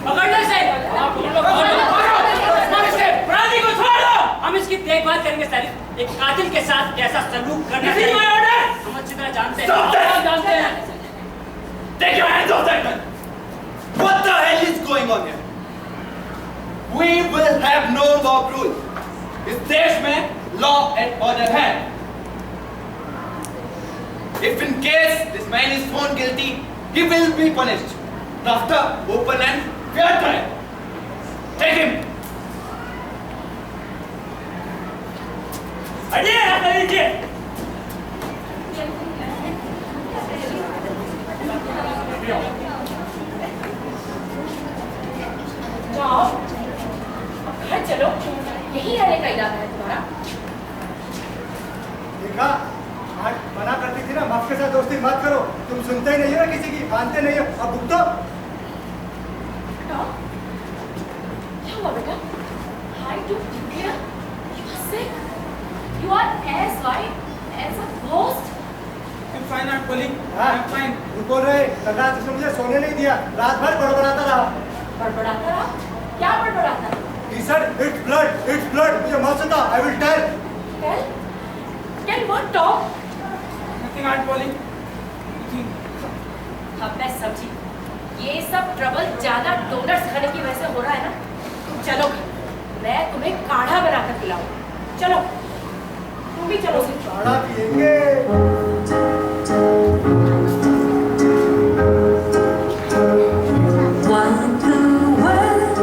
S8: पकड़ने से अपराधी को छोड़ दो। हम इसकी देखभाल करेंगे शरीफ। एक कातिल के साथ कैसा सलूक करना चाहिए हम अच्छी तरह जानते हैं।
S5: Take your hands off that gun! What the hell is going on here? We will have no mob rule. इस देश में law and order है. If in case this man is found guilty, he will be punished. After open and fair trial. Take him.
S6: अरे लीजिए।
S2: जाओ घर चलो, यही रहने का इरादा है तुम्हारा?
S11: देखा, आज मना करती थी ना, माफ के साथ दोस्ती मत करो। तुम सुनते ही नहीं हो ना किसी की, मानते नहीं हो। अब भुगतो।
S2: क्या हुआ बेटा? Hi, you dear. You are sick. You are as white as a ghost.
S3: I'm fine, I'm calling.
S11: हाँ,
S3: I'm fine.
S11: रुको रहे। कल रात उसने मुझे सोने नहीं दिया। रात भर बड़बड़ाता रहा।
S2: बड़बड़ाता रहा? क्या बड़बड़ाता?
S11: He said, it's blood, it's blood. मुझे मौत से था, I will tell.
S2: Tell? Tell what? Talk?
S3: Nothing, I'm calling.
S2: अब मैं समझी। ये सब ट्रबल ज्यादा डोनट्स खाने की वजह से हो रहा है ना? चलो मैं तुम्हें काढ़ा बनाकर पिलाऊं। चलो तुम भी चलो।
S11: काढ़ा पिएंगे।
S12: What the world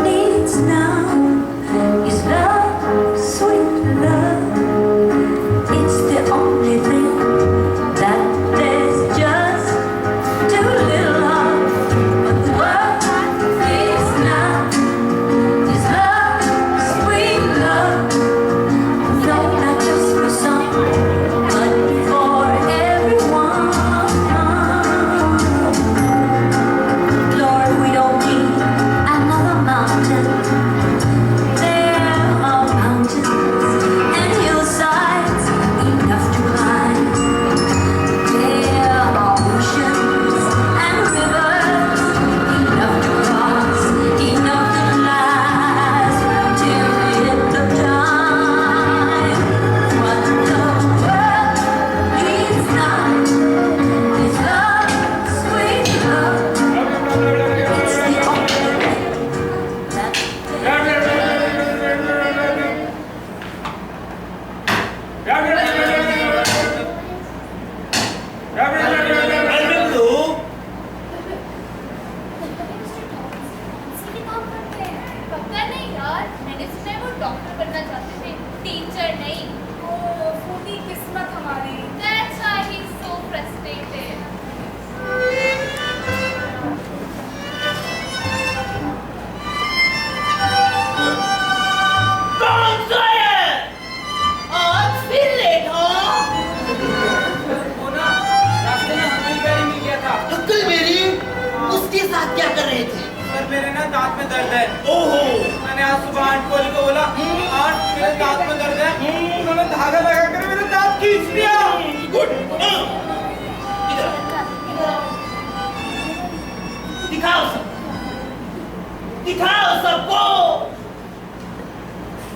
S12: needs now is love, sweet love. It's the only thing that there's just too little of. What the world needs now is love, sweet love. No, not just for some, but for everyone. Lord, we don't need another mountain. There are mountains and hillsides enough to climb. There are oceans and rivers enough to cross, enough to last till the end of time. What the world needs now is love, sweet love. It's the only thing that
S4: इसके काम करते हैं। पक्का नहीं यार, मैंने सुना है वो डॉक्टर बनना चाहते थे, टीचर नहीं। ओ फूटी किस्मत हमारी। That's why he's so frustrated.
S13: क्या कर रहे थे?
S3: सर मेरे ना दांत में दर्द है।
S13: ओहो,
S3: मैंने आज सुबह आंट कोहली को बोला आंट मेरे दांत में दर्द है, उन्होंने धागा लगा कर मेरे दांत खींच लिया।
S13: गुड। दिखाओ सब, दिखाओ सबको।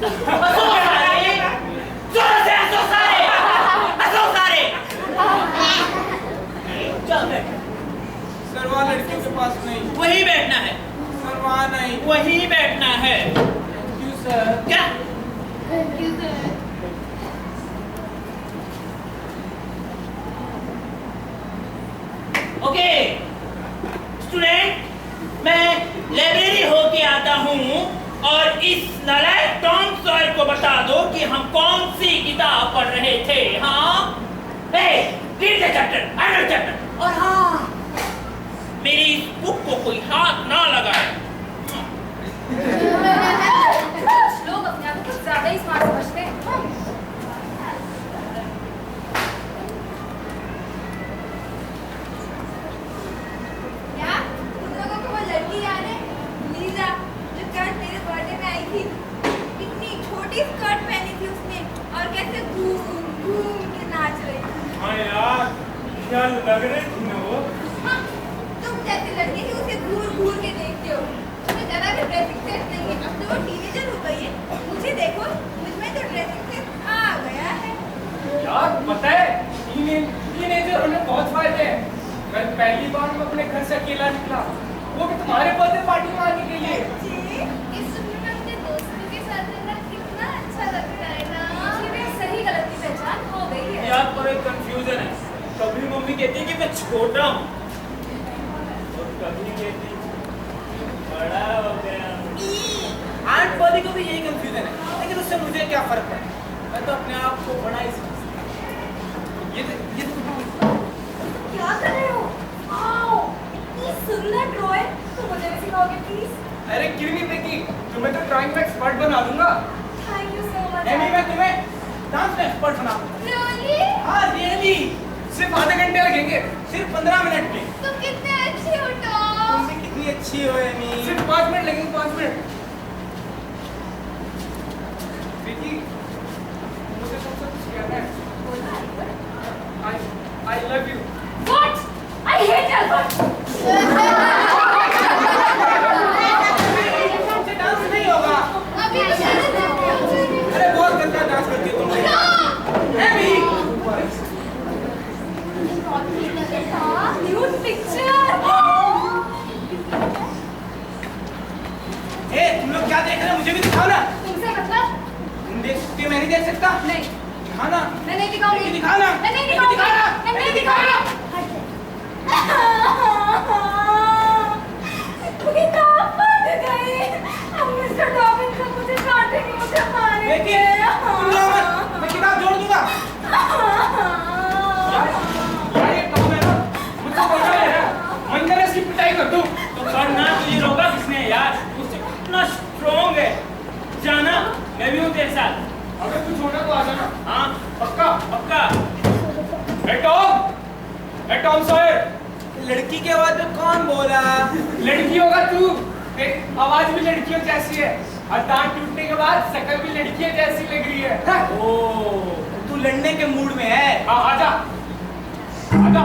S13: हंसो सारे, जोर से हंसो सारे, हंसो सारे। चल बैठ।
S3: सर वहाँ लड़कियों के पास नहीं।
S13: वहीं बैठना है।
S3: सर वहाँ नहीं।
S13: वहीं बैठना है।
S3: क्यों सर?
S13: क्या? ओके स्टूडेंट, मैं लाइब्रेरी होके आता हूँ और इस नालायक टॉम सॉयर को बता दो कि हम कौन सी किताब पढ़ रहे थे। हाँ, read the chapter, I know chapter. और हाँ, मेरी इस बुक को कोई हाथ ना लगाए।
S2: लोग अपने आप को कुछ ज्यादा ही स्मार्ट समझते हैं।
S14: क्या तुम लोगों को वो लड़की याद है, लीजा, जो कल मेरे बर्थडे में आई थी? कितनी छोटी स्कर्ट पहनी थी उसने और कैसे घूम घूम के नाच रही थी।
S10: हाँ यार, क्या लग रही थी ना वो।
S14: हाँ, तुम जैसे लड़की थी उसे घूर घूर के देखते हो। तुम्हें जरा भी ड्रेसिंग सेंस नहीं है। अब तो वो टीनेजर हो गई है। मुझे देखो, मुझमें तो ड्रेसिंग सेंस आ गया है।
S3: यार पता है, टीनेजर होने बहुत फायदे हैं। मैं पहली बार मैं अपने घर से अकेला निकला, वो भी तुम्हारे बर्थडे पार्टी में आने के लिए।
S14: इस उम्र में अपने दोस्तों के साथ रहना कितना अच्छा लगता है ना।
S2: मुझे भी सही गलत की पहचान हो गई है।
S6: यार पर एक कंफ्यूजन है। कभी मम्मी कहती है कि मैं छोटा हूँ, और कभी कहती बड़ा हो गया।
S3: आंट वाली को भी यही कंफ्यूजन है, लेकिन उससे मुझे क्या फर्क पड़ता है। मैं तो अपने आप को बड़ा ही समझता हूँ। ये
S14: क्या कर रहे हो? आओ, इतनी सुंदर ड्राइंग तो मुझे भी सिखाओगे प्लीज?
S3: अरे क्यों नहीं देखी, तुम्हें तो ड्राइंग में एक्सपर्ट बना दूंगा।
S14: Thank you so much.
S3: Amy, मैं तुम्हें डांस में एक्सपर्ट बना दूंगा।
S14: रियली?
S3: हाँ रियली। सिर्फ आधे घंटे लगेंगे, सिर्फ 15 मिनट में।
S14: तुम कितने अच्छे हो टॉम।
S3: तुम भी कितनी अच्छी हो एमी। सिर्फ 5 मिनट लगेंगे, 5 मिनट। विकी, मुझे तुमसे कुछ कहना है। I love you.
S2: What? I hate Albert.
S3: तुमसे डांस नहीं होगा।
S14: अभी तो
S3: अरे बहुत गंदा डांस करती हो तुम। Amy,
S14: nude picture.
S3: ए तुम लोग क्या देख रहे हो, मुझे भी दिखाओ ना।
S2: तुमसे मतलब?
S3: तुम देख सकती हो, मैं नहीं देख सकता।
S2: नहीं,
S3: दिखाओ ना।
S2: मैं नहीं दिखाऊंगी।
S3: दिखाओ ना।
S2: मैं नहीं दिखाऊंगी। मैं नहीं दिखाऊंगी।
S14: मुझे कहाँ फंस गई? अब मिस्टर रॉबिन्सन मुझे काटेंगे, मुझे मारेंगे।
S3: तुम लोग मत, मैं किताब जोड़ दूंगा। यार ये काम है ना, मुझसे बोलना है, मन करे इसकी पिटाई कर दूं।
S6: तो करना तुझे रोका किसने यार? उससे कितना स्ट्रॉन्ग है। जाना, मैं भी हूँ तेरे साथ।
S3: अगर कुछ होना तो आ जाना।
S6: हाँ
S3: पक्का?
S6: पक्का।
S3: टॉम सॉयर, लड़की के आवाज में कौन बोला? लड़की होगा तू। देख आवाज भी लड़कियों जैसी है और दांत टूटने के बाद शक्ल भी लड़कियों जैसी लग रही है। ओ, तू लड़ने के मूड में है? हाँ आजा, आजा।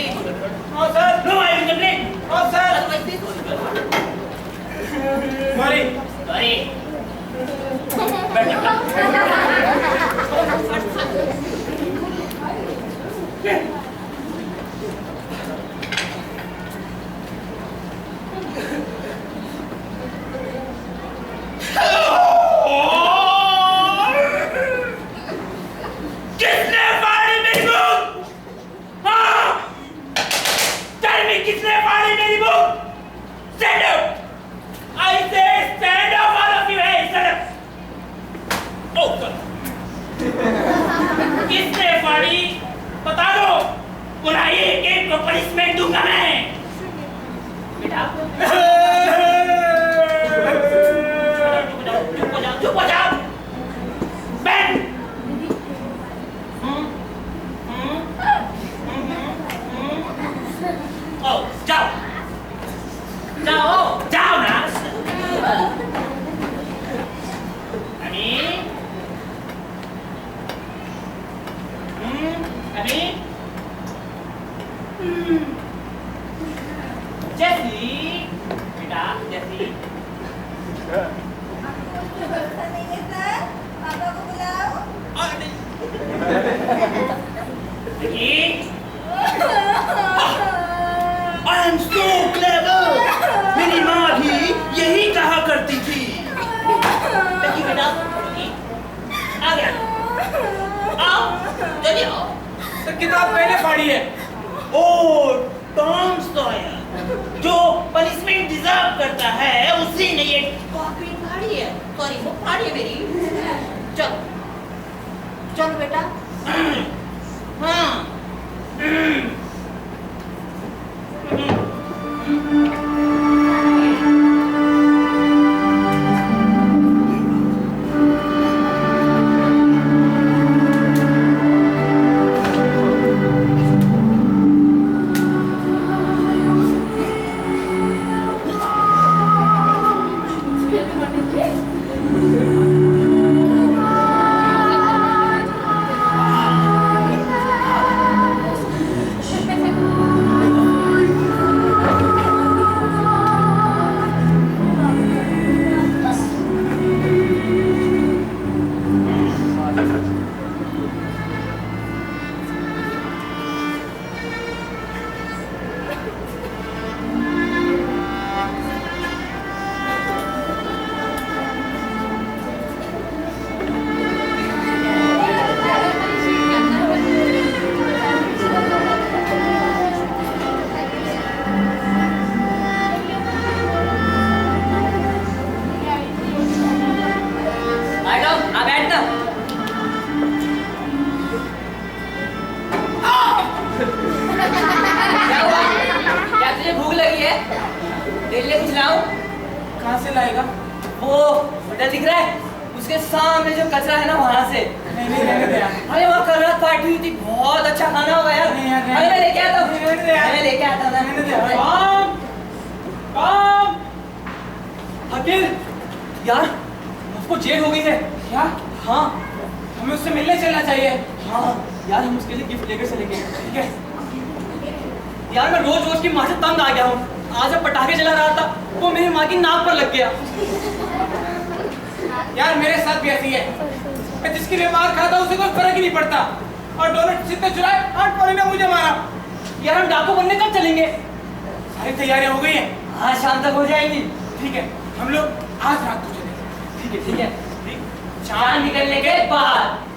S8: Please hold the door.
S3: हाँ sir.
S8: No, I will complain.
S3: हाँ sir.
S8: Otherwise, please hold the door.
S3: Sorry.
S8: Sorry. बैठ
S13: किसने फाड़ी मेरी बुक? हाँ? Tell me, किसने फाड़ी मेरी book? Stand up! I say stand up, all of you. Hey, stand up! Oh God! किसने फाड़ी? बता दो. बुलाइए, एक को पनिशमेंट दूंगा मैं. बेटा. चुप हो जाओ. Ben! Oh, जाओ जाओ ना अभी जैसी बेटा जैसी
S14: भरोसा नहीं है सर, पापा को बुलाओ।
S13: देखिए I am so clever. मेरी माँ भी यही कहा करती थी. देखिए बेटा, आ गया. आओ, जल्दी आओ.
S3: सर किताब मैंने फाड़ी है.
S13: ओह, टॉम सॉयर, जो पनिशमेंट डिजर्व करता है, उसी ने ये कॉपी फाड़ी है. सॉरी, वो फाड़ी है मेरी. चलो, चलो बेटा. हाँ.
S7: कहाँ से लाएगा? वो होटल दिख रहा है, उसके सामने जो कचरा है ना वहाँ से।
S3: नहीं रहने दे यार।
S7: अरे वहाँ कल रात पार्टी हुई थी, बहुत अच्छा खाना होगा यार।
S3: नहीं यार,
S7: अरे मैं लेके आता हूँ।
S3: रहने दे यार।
S7: मैं लेके आता था।
S3: रहने दे यार। काम
S7: अखिल यार, उसको जेल हो गई है।
S3: क्या?
S7: हाँ,
S3: हमें उससे मिलने चलना चाहिए।
S7: हाँ यार, हम उसके लिए गिफ्ट लेकर चलेंगे। ठीक है यार, मैं रोज रोज की माँ से तंग आ गया हूँ। आज जब पटाखे जला रहा था वो मेरी माँ की नाक पर लग गया।
S3: यार मेरे साथ भी ऐसी है, मैं जिसकी मैं मार खाता उसे कोई फर्क ही नहीं पड़ता, और डोनट जितने चुराए 8 पॉइंट ने मुझे मारा।
S7: यार हम डाकू बनने कब चलेंगे?
S3: सारी तैयारियां हो गई हैं।
S7: हाँ, शाम तक हो जाएंगी।
S3: ठीक है, हम लोग आज रात को चलेंगे।
S7: ठीक है ठीक है, चांद निकलने के बाद।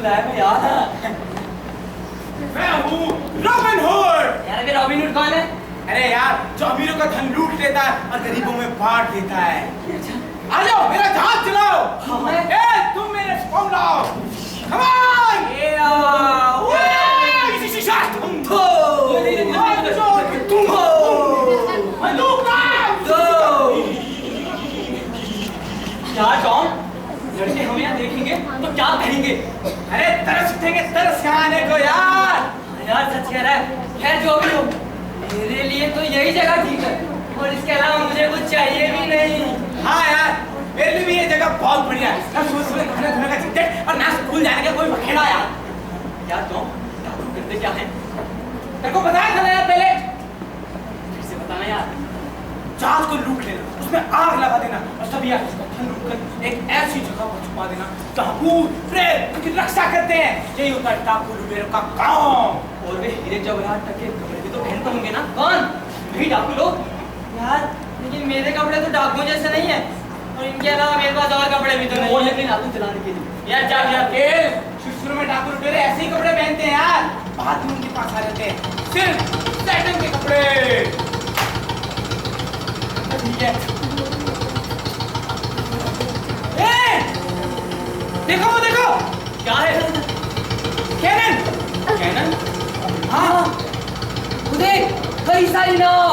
S7: बुलाया मैं यार।
S3: मैं हूँ रॉबिन हुड।
S7: यार अभी रॉबिन हुड कौन है?
S3: अरे यार जो अमीरों का धन लूट लेता है और गरीबों में बांट देता है। आ जाओ मेरा जहाज चलाओ। ए तुम मेरे स्पॉन लाओ। Come on. इसी शीशा तुम हो। तुम हो। बंदूक लाओ।
S7: क्या टॉम? लड़के हम यहाँ देखेंगे तो क्या कहेंगे?
S3: अरे तरस उठेंगे तरस यहाँ आने को यार।
S7: यार सच कह रहा है। खैर जो भी हो, मेरे लिए तो यही जगह ठीक है और इसके अलावा मुझे कुछ चाहिए भी नहीं।
S3: हाँ यार मेरे लिए भी ये जगह बहुत बढ़िया है। ना सुबह सुबह खाने खुने का झंझट और ना स्कूल जाने का कोई बखेड़ा यार।
S7: यार टॉम करते क्या है?
S3: तेरे को बताया था ना यार पहले।
S7: फिर से बताना यार।
S3: जहाज को लूट लेना, उसमें आग लगा देना और सब यार उसको धन लूट कर एक ऐसी जगह पर छुपा देना जहाँ भूत प्रेत उनकी रक्षा करते हैं। यही होता है डाकू लुटेरों का काम।
S7: और वे हीरे जवाहरात तक के कपड़े भी तो पहनते होंगे ना? कौन? वही डाकू लोग यार। लेकिन मेरे कपड़े तो डाकुओं जैसे नहीं है और इनके अलावा मेरे पास और कपड़े भी तो नहीं है। लेकिन आलू चलाने के लिए
S3: यार जा के शुरू में डाकू लुटेरे ऐसे ही कपड़े पहनते हैं यार। बाद में उनके पास आ जाते हैं सिर्फ सैटन के कपड़े। ठीक है। देखो वो देखो
S7: क्या है?
S3: कैनन।
S7: कैनन? हाँ देख कई सारी नाव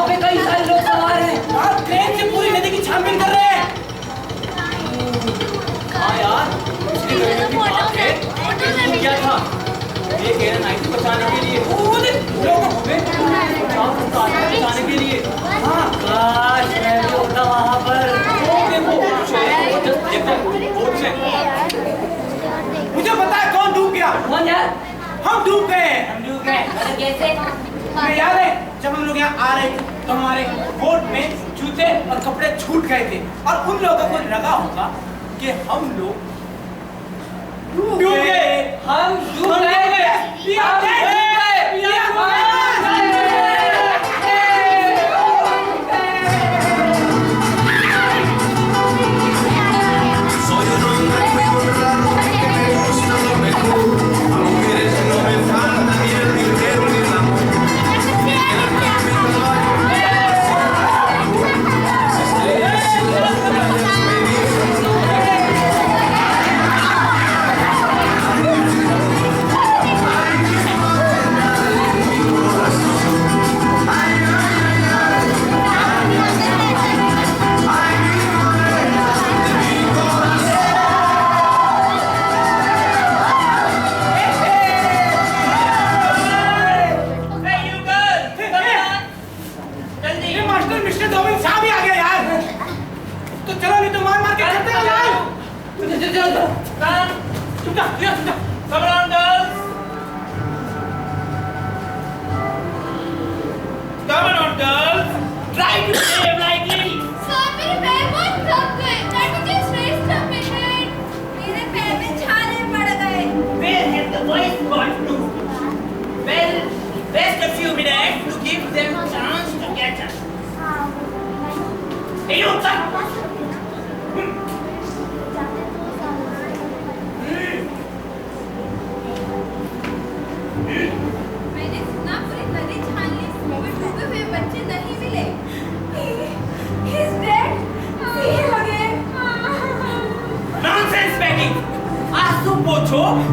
S7: पे कई सारे लोग सवार हैं
S3: और ट्रेन से पूरी नदी की छानबीन कर रहे हैं।
S7: हाँ यार पिछली गर्मी की बात है। क्या था ये कैनन आई थी बचाने के लिए।
S3: वो देख लोगों को
S7: बचाने के लिए। हाँ काश मैं भी होता वहाँ पर।
S3: मुझे पता है कौन डूब गया।
S7: कौन यार?
S3: हम डूब गए।
S7: हम डूब गए कैसे?
S3: तुम्हें याद है जब हम लोग यहाँ आ रहे थे तो हमारे बोट में जूते और कपड़े छूट गए थे और उन लोगों को लगा होगा कि हम लोग डूब गए।
S7: हम डूब गए।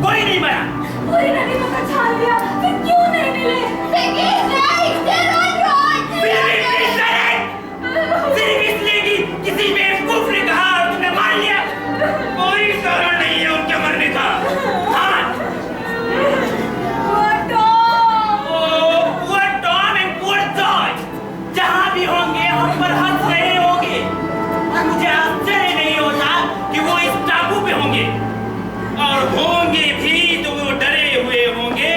S13: कोई नहीं मरा।
S14: पूरी नदी में छान लिया फिर क्यों नहीं मिले?
S13: सिर्फ इसलिए कि किसी बेवकूफ ने कहा और तुमने मान लिया। कोई कारण नहीं है उनके मरने का। हाँ जहाँ भी होंगे हम पर हंस रहे होंगे और मुझे आश्चर्य नहीं होता कि वो इस टापू पे होंगे और होंगे भी तो वो डरे हुए होंगे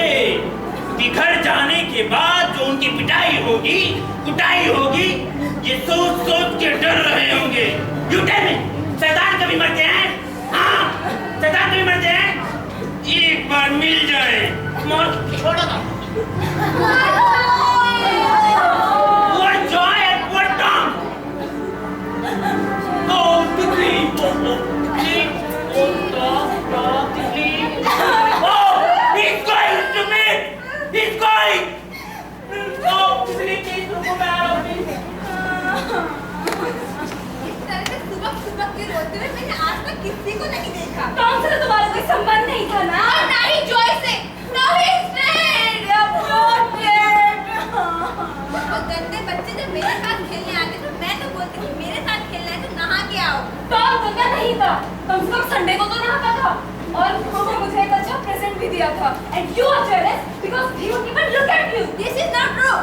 S13: कि घर जाने के बाद जो उनकी पिटाई होगी कुटाई होगी ये सोच सोच के डर रहे होंगे। You tell me, शैतान कभी मरते हैं? हाँ शैतान कभी मरते हैं? एक बार मिल जाए मौत छोड़ा था। What joy and what dumb! Oh, tickly! भाई प्लीज रुको, मैं आ रहा हूँ प्लीज।
S14: इस तरह से सुबह के रोते हुए मैंने आज तक किसी को नहीं देखा।
S4: टॉम से तो तुम्हारा कोई संबंध नहीं था ना?
S14: और ना ही जॉय से, ना ही फ्रेंड। वो गंदे बच्चे जब मेरे साथ खेलने आते तो मैं तो बोलती थी मेरे साथ खेलना है तो नहा के आओ।
S4: टॉम गंदा नहीं था, कम से कम संडे को तो नहाता था और उसने मुझे एक अच्छा प्रेजेंट भी दिया था। And you are jealous because he won't even look at you.
S14: This is not true.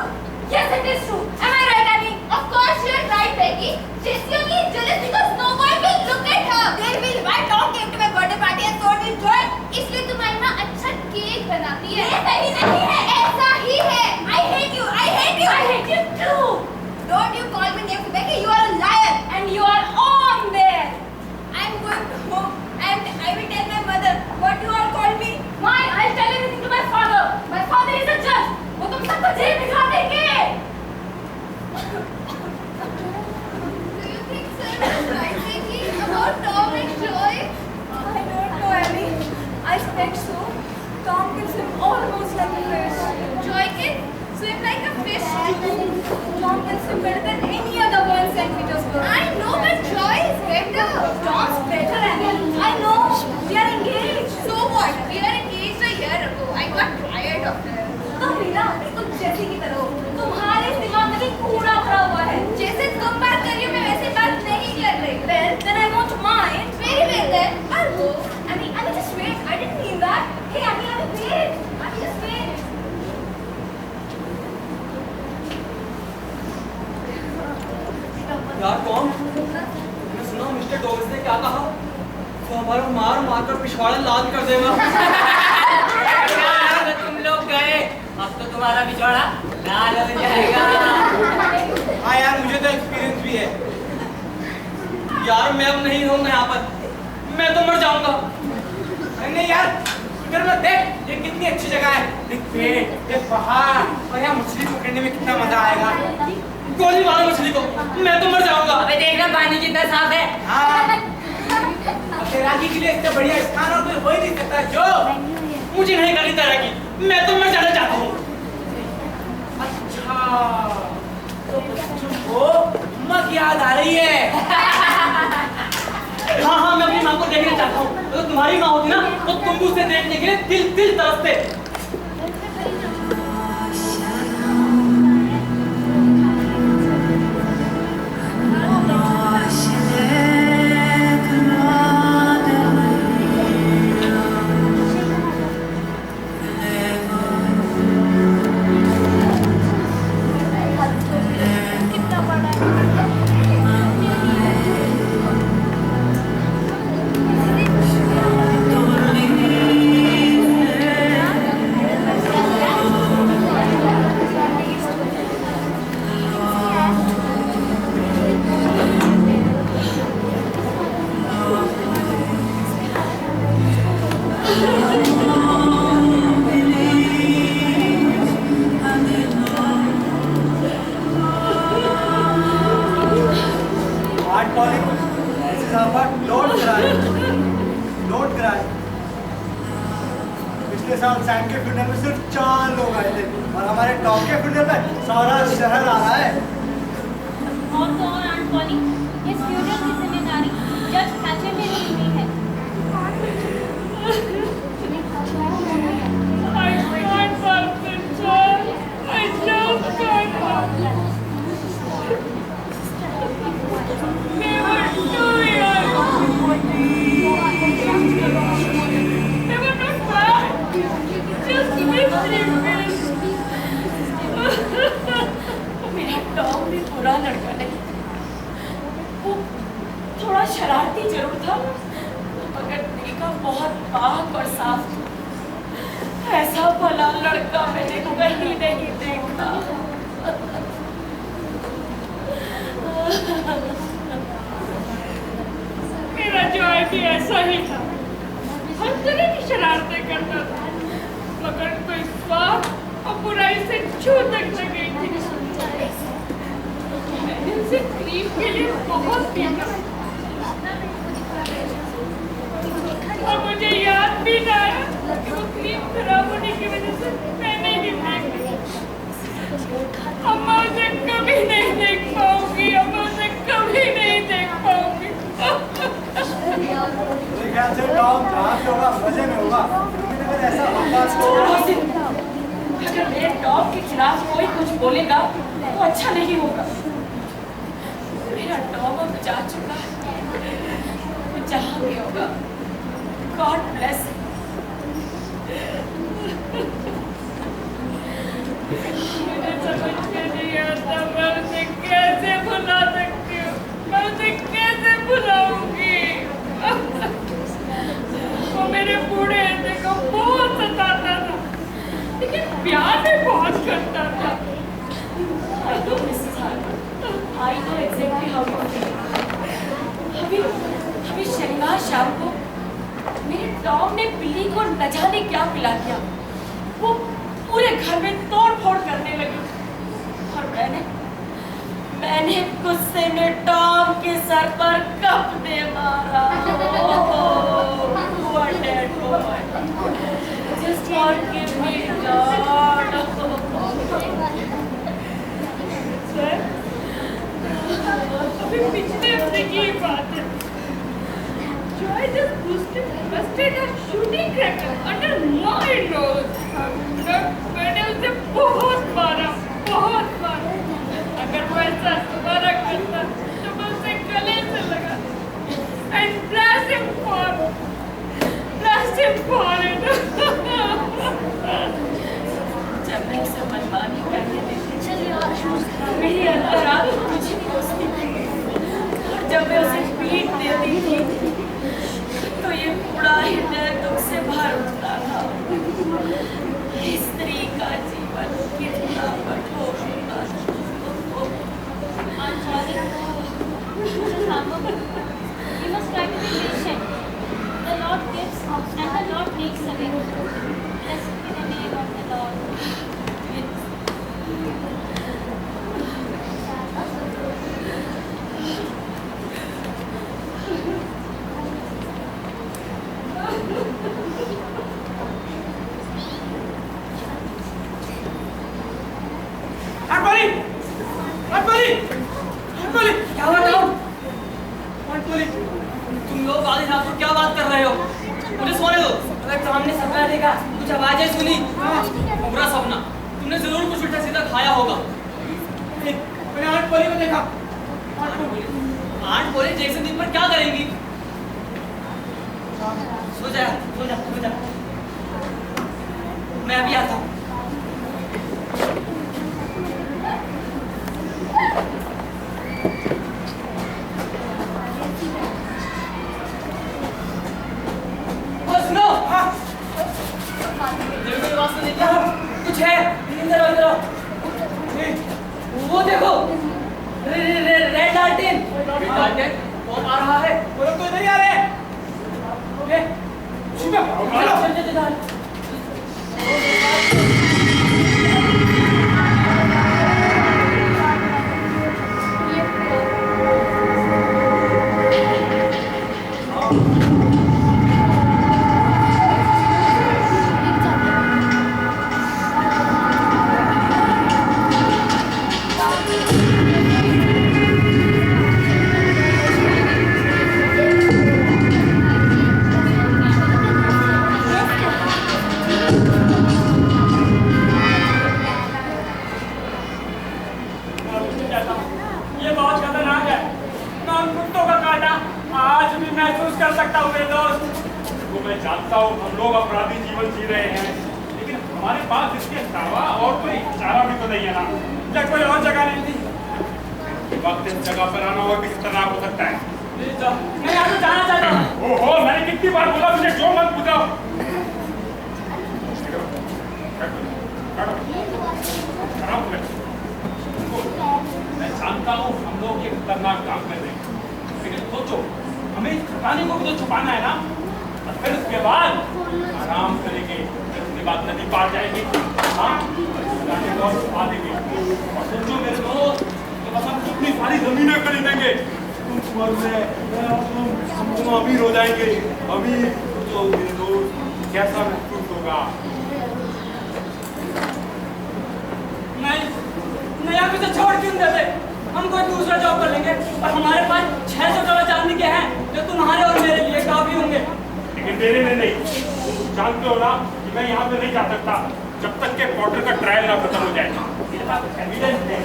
S4: Yes, it is true. Am I right, Annie?
S14: Of course you are right, Becky. Jessie only is jealous because no one will look at her. There will. Why Tom came to my birthday party and so did Joy? इसलिए तुम्हारी माँ अच्छा cake बनाती है। ये सही नहीं है, ऐसा ही है। I hate you. I hate you.
S4: I hate you too.
S14: Don't you call me names, Becky. You are a liar.
S4: And you are on there.
S14: I am going home and I will tell my mother what you all called me.
S4: Why? I'll tell everything to my father. My father is a judge. वो तुम सबको jail भिजवा देंगे।
S14: Do you think sir is right, Becky, about Tom and Joy?
S4: I don't know, Annie. I expect so. Tom can swim almost like a fish.
S14: Joy can swim like a fish too.
S4: Tom can swim better than any other boy in St. Petersburg.
S14: I know, but Joy is better.
S4: Tom's better, Annie. I know. We are engaged.
S14: So what? We are engaged a year ago. I got tired of her.
S4: तो मीरा, तुम जैसी की तरह हो। तुम्हारे दिमाग में भी कूड़ा भरा हुआ है।
S14: जैसे तुम बात कर रही हो मैं वैसे बात नहीं कर रही।
S4: Well, then I won't mind.
S14: Very well then. I'll go.
S4: Annie, just wait. I didn't mean that. Hey, Annie, wait. Just wait.
S7: यार कौन? मैंने सुना मिस्टर डोविस ने क्या कहा? तो हमारा मार कर पिछवाड़ा लाल कर देगा।
S13: तुम लोग गए, अब तो तुम्हारा पिछवाड़ा लाल हो जाएगा।
S3: हाँ यार मुझे तो एक्सपीरियंस भी है।
S7: यार मैं अब नहीं रहूंगा यहाँ पर, मैं तो मर जाऊंगा।
S3: नहीं यार इधर मत देख, ये कितनी अच्छी जगह है। देख पेड़, देख पहाड़ और यहाँ मछली पकड़ने में कितना मजा आएगा।
S7: गोली मारो मछली को, मैं तो मर जाऊंगा।
S13: अबे देखना पानी कितना साफ है।
S3: हाँ तैराकी के लिए इतना बढ़िया स्थान और कोई हो ही नहीं सकता। जो
S7: मुझे नहीं करनी तैराकी, मैं तो मर जाना चाहता हूँ।
S3: अच्छा तो तुमको माँ की याद आ रही है।
S7: हाँ मैं अपनी माँ को देखना चाहता हूँ। तो तुम्हारी माँ होती ना तो तुम भी उसे देखने के लिए दिल तरसते।
S11: पिछले साल सैम के फ्यूनरल में सिर्फ 4 लोग आए थे और हमारे टॉम के फ्यूनरल में सारा शहर आ रहा है।
S4: और तो और आंट पॉली, इस फ्यूनरल की जिम्मेदारी जज थैचर ने ली हुई है।
S9: I can't help it, sir. I just can't help it. They were 2 years. They were not bad. Just mystery fish.
S2: मेरा टॉम भी बुरा लड़का नहीं, वो थोड़ा शरारती जरूर था, मगर दिल का बहुत पाक और साफ था। ऐसा भला लड़का मैंने कहीं नहीं देखा।
S9: मेरा जॉय भी ऐसा ही था, हर तरह की शरारतें करता था, मगर कोई स्वार्थ और बुराई से छू तक न गई थी। मैंने उसे क्रीम के लिए बहुत पीटा और मुझे याद भी ना आया कि वो क्रीम खराब होने की वजह से मैंने ही फेंक दी। अब मैं उसे कभी नहीं देख पाऊंगी, अब मैं उसे कभी नहीं देख पाऊंगी।
S11: मेरे ख्याल से टॉम जहाँ भी होगा मजे में होगा। अगर ऐसा होगा तो
S2: अगर मेरे टॉम के खिलाफ कोई कुछ बोलेगा तो अच्छा नहीं होगा। मेरा टॉम अब जा चुका है, वो जहाँ भी होगा। God bless.
S9: मुझे समझ में नहीं आता मैं उसे कैसे भुला सकती हूँ, मैं उसे कैसे भुलाऊंगी। वो मेरे बूढ़े हिस्से को बहुत सताता था, लेकिन प्यार भी बहुत करता था।
S2: I know Mrs. Harper. I know exactly how you feel. अभी शनिवार शाम को मेरे टॉम ने बिल्ली को न जाने क्या पिला दिया। वो पूरे घर में तोड़ फोड़ करने लगी और मैंने गुस्से में टॉम के सर पर कप दे मारा। Poor dead boy. Just forgive me, Lord.
S9: अभी पिछले हफ्ते की बात है। Joy just busted a shooting cracker under my nose. मैंने उसे बहुत मारा। अगर वो ऐसा दोबारा करता तो मैं उसे गले से लगा and blast him for it.
S2: जब मैं उसे मनमानी करने देती थी, मेरी अंतरात्मा मुझे कोसती थी। और जब मैं उसे पीट देती थी तो ये पूरा हृदय दुख से भर उठता था। स्त्री का जीवन कितना कठोर होता है।
S4: You must try to be patient. The Lord gives and the Lord takes away. Blessed be the name of the Lord.
S7: क्या हुआ टॉम? तुम लोग आधी रात को क्या बात कर रहे हो? मुझे सोने दो। अगर टॉम ने सपना देखा, कुछ आवाजें सुनी, बुरा सपना, तुमने जरूर कुछ उल्टा सीधा खाया होगा।
S3: मैंने आंट पोली को देखा।
S7: आंट पोली जैक्सन द्वीप पर क्या करेंगी? सो जा। मैं अभी आता हूँ। कुछ है इधर वो देखो रेड लालटेन कौन आ रहा है?
S3: वो लोग तो इधर ही आ रहे हैं।
S7: आप इसे छोड़ क्यों देते? हम कोई दूसरा जॉब कर लेंगे और हमारे पास 600 डॉलर चांदी के हैं जो तुम्हारे और मेरे लिए काफी होंगे।
S10: लेकिन मेरे लिए नहीं। जानते हो ना कि मैं यहाँ पे नहीं जा सकता जब तक के पोर्टर का ट्रायल ना खत्म हो जाए। मेरे पास एविडेंस है।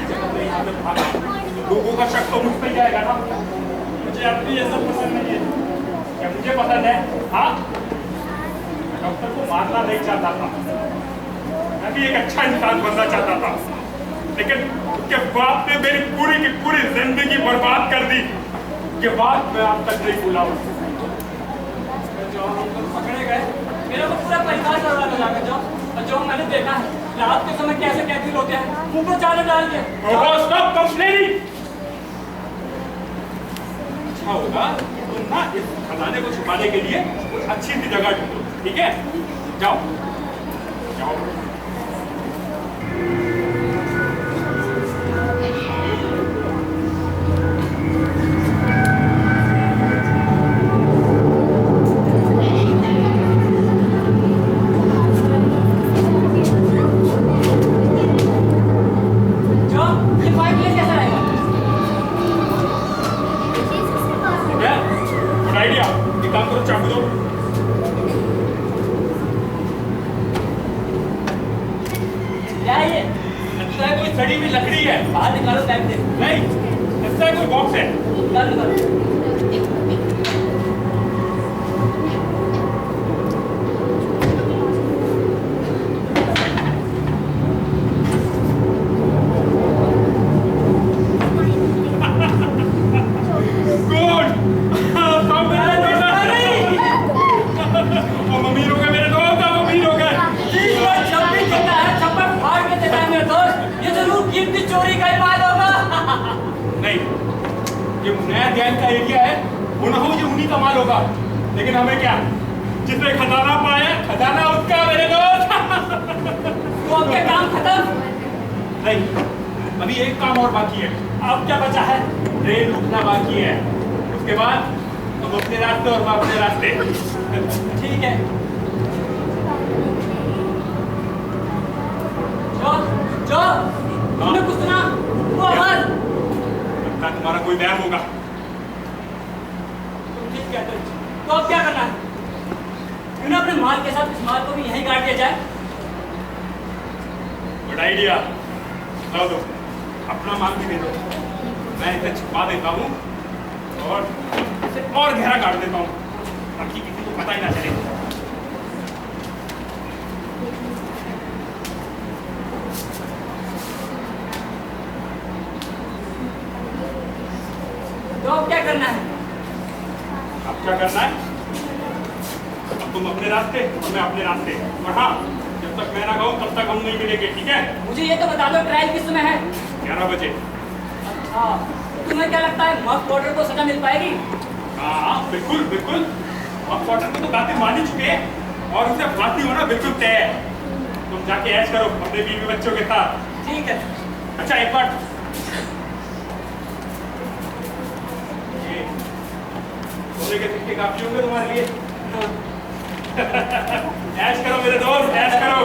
S10: जब मैं यहाँ पे भागा, लोगों का शक तो मुझ पे जाएगा ना। मुझे अपनी ये सब पसंद नहीं है। क्या मुझे पसंद है? हाँ, डॉक्टर को मारना नहीं चाहता था। मैं भी एक अच्छा इंसान बनना चाहता था, लेकिन उसके बाप ने मेरी पूरी की पूरी जिंदगी बर्बाद कर दी। ये बात मैं आप तक नहीं भूला हूँ।
S7: जो हम लोग पकड़े गए, मेरा तो पूरा परिवार बर्बाद हो जाएगा। जो और जो मैंने देखा है रात के समय कैसे कैदी होते हैं, मुंह पर चादर डाल के।
S10: Stop complaining. अच्छा होगा तुम ना इस खजाने को छुपाने के लिए कुछ अच्छी सी जगह ढूंढो, ठीक है? जाओ जाओ। लेकिन हमें क्या, जिसने खजाना पाया खजाना उसका मेरे दोस्त।
S7: तो अब क्या काम खत्म?
S10: नहीं, अभी एक काम और बाकी है।
S7: अब क्या बचा है?
S10: ट्रेन रुकना बाकी है, उसके बाद तुम अपने रास्ते और मैं अपने रास्ते।
S7: ठीक है। जो जो तुमने कुछ सुना? वो आवाज
S10: लगता तुम्हारा कोई वहम होगा।
S7: तुम ठीक कहते हो। तो अब क्या करना है? क्यों ना अपने माल के साथ इस माल को भी यहीं गाड़ दिया जाए?
S10: Good idea. लो दो, अपना माल भी दे दो, मैं इसे छुपा देता हूँ और इसे और गहरा काट देता हूँ ताकि किसी को पता ही ना चले।
S7: तो अब क्या करना है?
S10: अब क्या करना है? अब तुम अपने रास्ते और मैं अपने रास्ते। और हाँ, जब तक मैं ना कहूँ तब तक हम नहीं मिलेंगे, ठीक है?
S7: मुझे ये तो बता दो ट्रायल किस समय है?
S10: 11 बजे।
S7: अच्छा, तुम्हें क्या लगता है मक पॉटर को सजा मिल पाएगी?
S10: हाँ बिल्कुल बिल्कुल। मक पॉटर को तो बातें मान ही चुके हैं और उसे फांसी होना बिल्कुल तय है। तुम जाके ऐश करो अपने बीवी बच्चों के साथ।
S7: ठीक है।
S10: अच्छा एक बार सोने के सिक्के काफी होंगे तुम्हारे लिए। ऐश करो मेरे दोस्त, ऐश करो।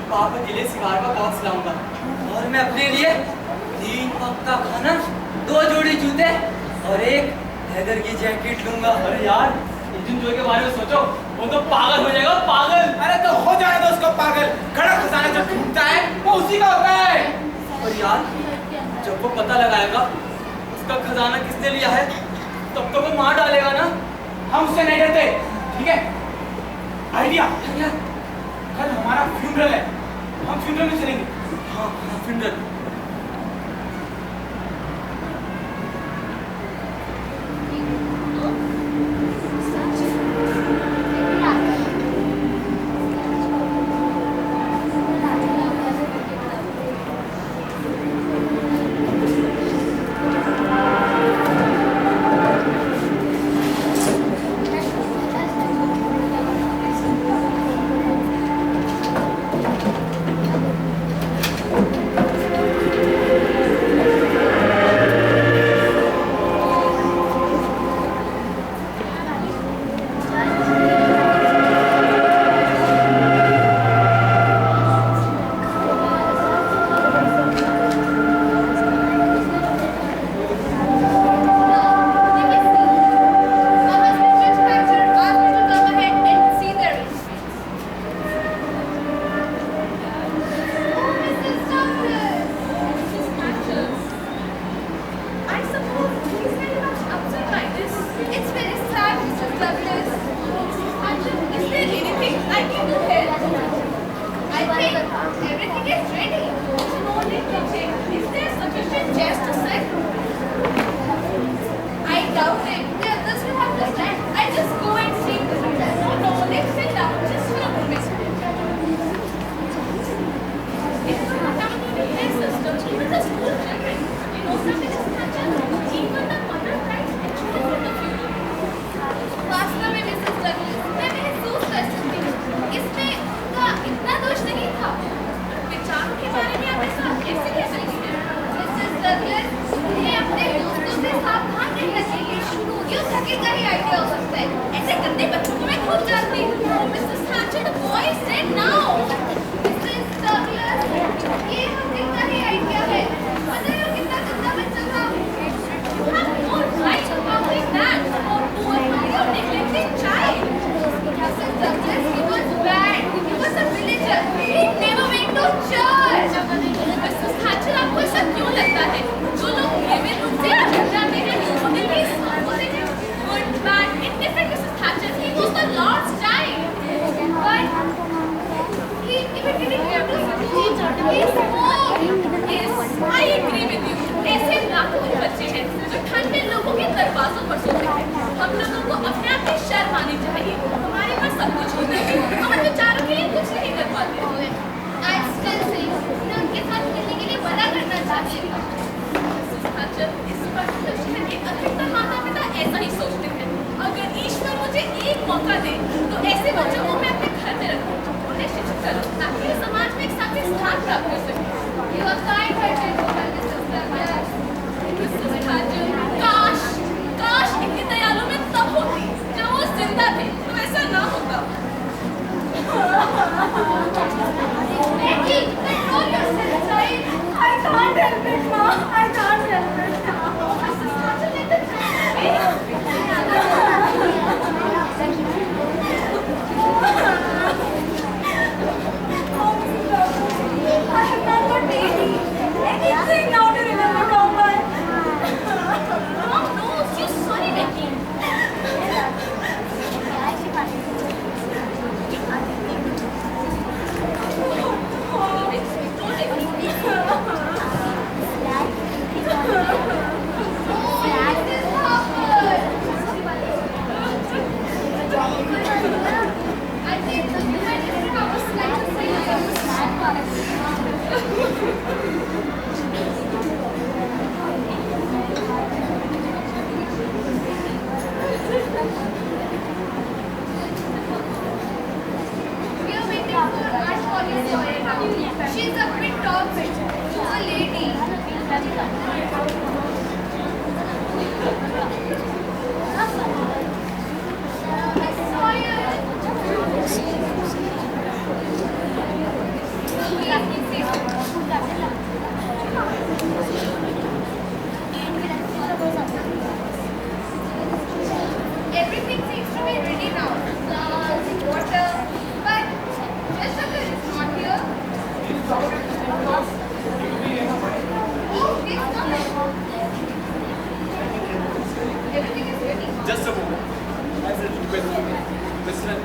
S7: पापा के लिए सिगार का बॉक्स लाऊंगा और मैं अपने लिए 3 वक्त का खाना, 2 जोड़ी जूते और एक लेदर की जैकेट लूंगा।
S3: अरे यार इंजन जोई के बारे में सोचो, वो तो पागल हो जाएगा, पागल। अरे तो हो जाने दो उसको पागल। खड़ा खजाना जब टूटता है वो उसी का होता है।
S7: और यार जब वो पता लगाएगा उसका खजाना किसने लिया है तब तो वो मार डालेगा ना।
S3: हम उससे नहीं डरते, ठीक है? आइडिया, कल हमारा फ्यूनरल है, हम फ्यूनरल में चलेंगे।
S7: हाँ फ्यूनरल।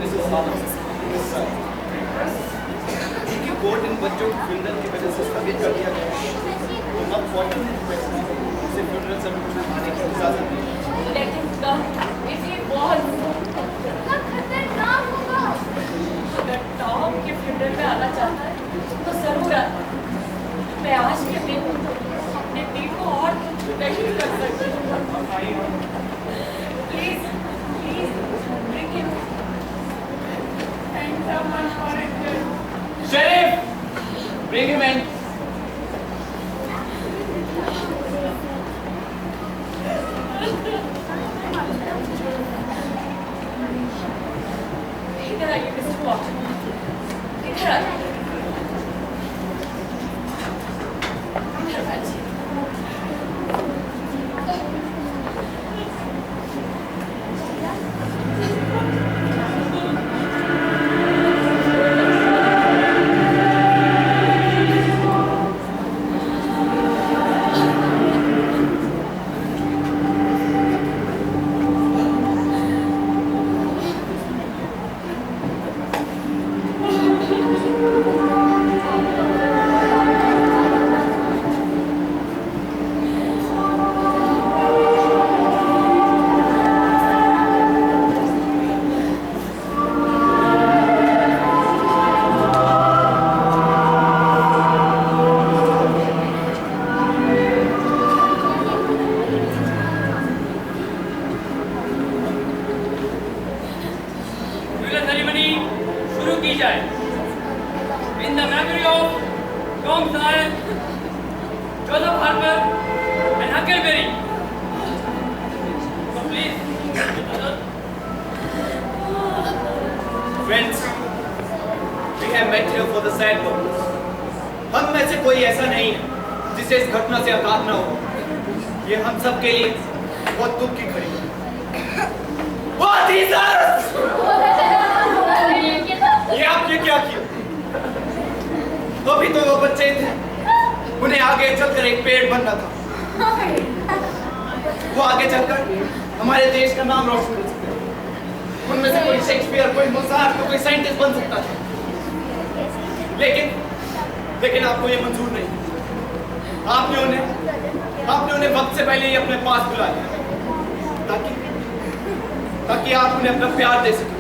S5: मिसेस साहब, क्योंकि कोर्ट इन बच्चों के फ्यूनरल की वजह से स्थगित कर दिया गया है, तो अब 40 से फ्यूनरल सर्टिफिकेट आने की इजाजत नहीं।
S2: Let him come. If he wants.
S14: खतरनाक होगा।
S2: अगर टॉम के फ्यूनरल में आना चाहता है तो जरूर आता। मैं आज के दिन अपने दिल को और नहीं कर सकती। Please, please, bring him. And someone for it.
S5: Sheriff, bring him in.
S2: इधर आइए मिस्टर वॉटसन, इधर आइए, इधर बैठिए।
S5: Friends, we have met here for the sad purpose. हम में से कोई ऐसा नहीं है जिसे इस घटना से आघात न हो। ये हम सब के लिए बहुत दुख की घड़ी है। What is this? ये आपने क्या किया? अभी तो वो बच्चे थे, उन्हें आगे चलकर एक पेड़ बनना था। वो आगे चलकर हमारे देश का नाम रोशन कर सकते हैं। उनमें से कोई शेक्सपियर, कोई मोज़ार्ट, कोई साइंटिस्ट बन सकता था। लेकिन आपको ये मंजूर नहीं। आपने उन्हें वक्त से पहले ही अपने पास बुला लिया ताकि आप उन्हें अपना प्यार दे सकें।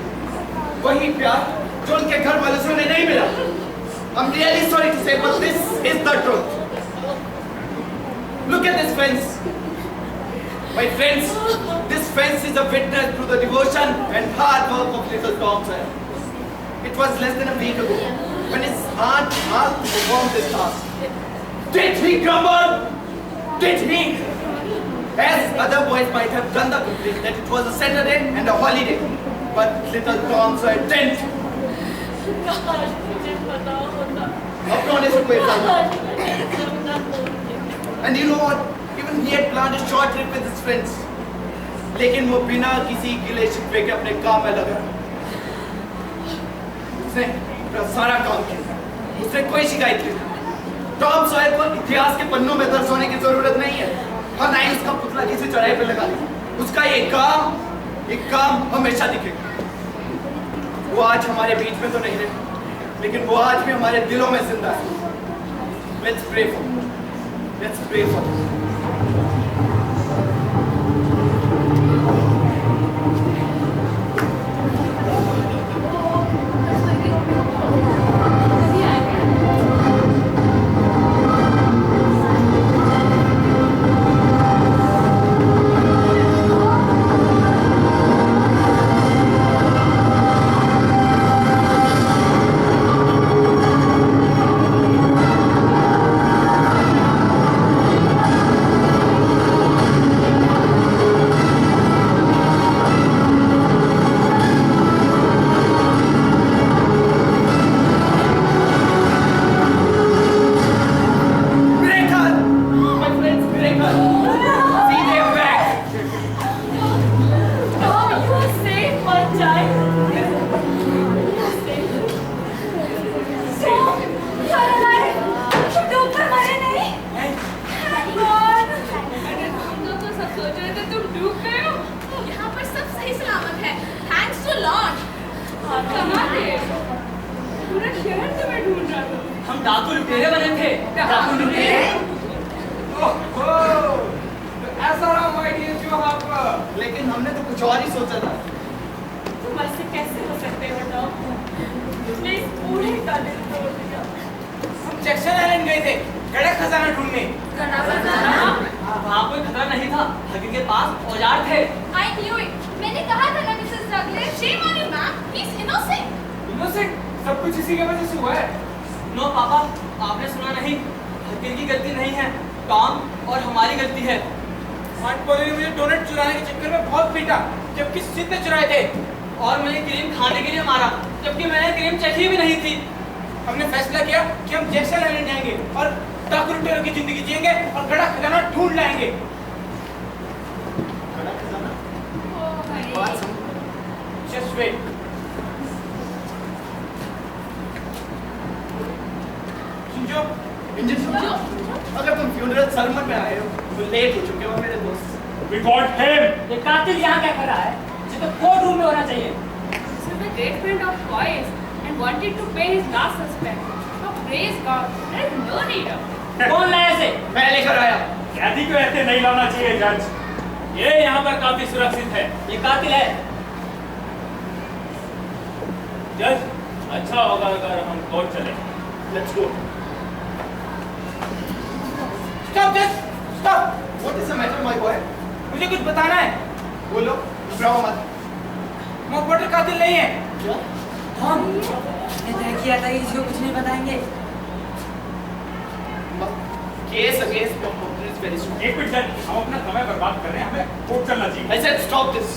S5: वही प्यार जो उनके घर वालों से उन्हें नहीं मिला। I'm really sorry to say, but this is the truth. Look at this fence. My friends, this fence is a witness to the devotion and hard work of little Tom Sawyer. It was less than a week ago when his aunt asked to perform this task. Did he grumble? Did he? As other boys might have done the complaint that it was a Saturday and a holiday, but little Tom Sawyer didn't. And you know what? Even he had planned a short trip with his friends. लेकिन वो बिना किसी गिले शिकवे के अपने काम में लगा। उसने अपना सारा काम किया। उसने कोई शिकायत नहीं। टॉम सॉयर को इतिहास के पन्नों में दर्ज होने की जरूरत नहीं है। और ना ही उसका पुतला किसी चौराहे पे लगा दिया। उसका ये काम हमेशा दिखेगा। वो आज हमारे बीच में तो नहीं रहे, लेकिन वो आज भी हमारे दिलों में जिंदा है। Let's pray for him. Let's pray for him.
S7: हम डाकू लुटेरे बने थे।
S9: डाकू लुटेरे?
S3: ओहो, तो ऐसा रहा माय डियर जो आप,
S5: लेकिन हमने तो कुछ और ही सोचा था।
S2: तुम ऐसे कैसे हो सकते हो डॉग? तुमने इस बूढ़े का दिल तोड़ दिया।
S3: हम जैक्सन आइलैंड गए थे कड़ा खजाना ढूंढने।
S7: वहाँ कोई खतरा नहीं था, हकीर के पास औजार थे।
S14: I knew it. मैंने कहा था ना Mrs Douglas, shame on you ma'am. He's innocent.
S3: Innocent, सब कुछ इसी की वजह से हुआ है।
S7: नो पापा, आपने सुना नहीं, हकीर की गलती नहीं है, टॉम और हमारी गलती है।
S3: आंट पोली ने मुझे डोनट चुराने के चक्कर में बहुत पीटा, जबकि सिद्ध ने चुराए थे।
S7: और मैंने क्रीम खाने के लिए मारा, जबकि मैंने क्रीम चखी भी नहीं थी।
S3: हमने फैसला किया कि हम जैक्सन आइलैंड जाएंगे और डाकू लुटेरों की जिंदगी जिएंगे और कड़ा खजाना ढूंढ लाएंगे।
S5: कड़ा खजाना? बात समझ।
S3: Just wait. शिंजो,
S5: इंजन, अगर तुम फ्यूनरल सरमन में आए हो तो लेट हो चुके हो मेरे दोस्त।
S10: We got him.
S7: ये कातिल यहाँ क्या कर रहा है? जिसे तो कोर्ट रूम में होना चाहिए।
S9: This is a great friend of Boyce and wanted to pay his last suspect. Oh, praise God, there is no need of.
S7: कौन लाया इसे?
S3: मैं लेकर आया।
S10: कैदी को ऐसे नहीं लाना चाहिए जज। ये यहाँ पर काफी सुरक्षित है।
S7: ये कातिल है।
S10: जज, अच्छा होगा अगर हम कोर्ट चले।
S5: Let's go.
S3: Stop this! Stop!
S5: What is the matter, my boy?
S3: मुझे कुछ बताना है।
S5: बोलो, घबराओ मत।
S3: मॉक वाटर कातिल नहीं है।
S5: क्या?
S7: हम ने तय किया था कि इसको कुछ नहीं बताएंगे।
S5: Case against Mock Potter is very strong.
S10: एक मिनट जज, हम अपना समय बर्बाद कर रहे हैं, हमें कोर्ट चलना चाहिए।
S5: I said stop this.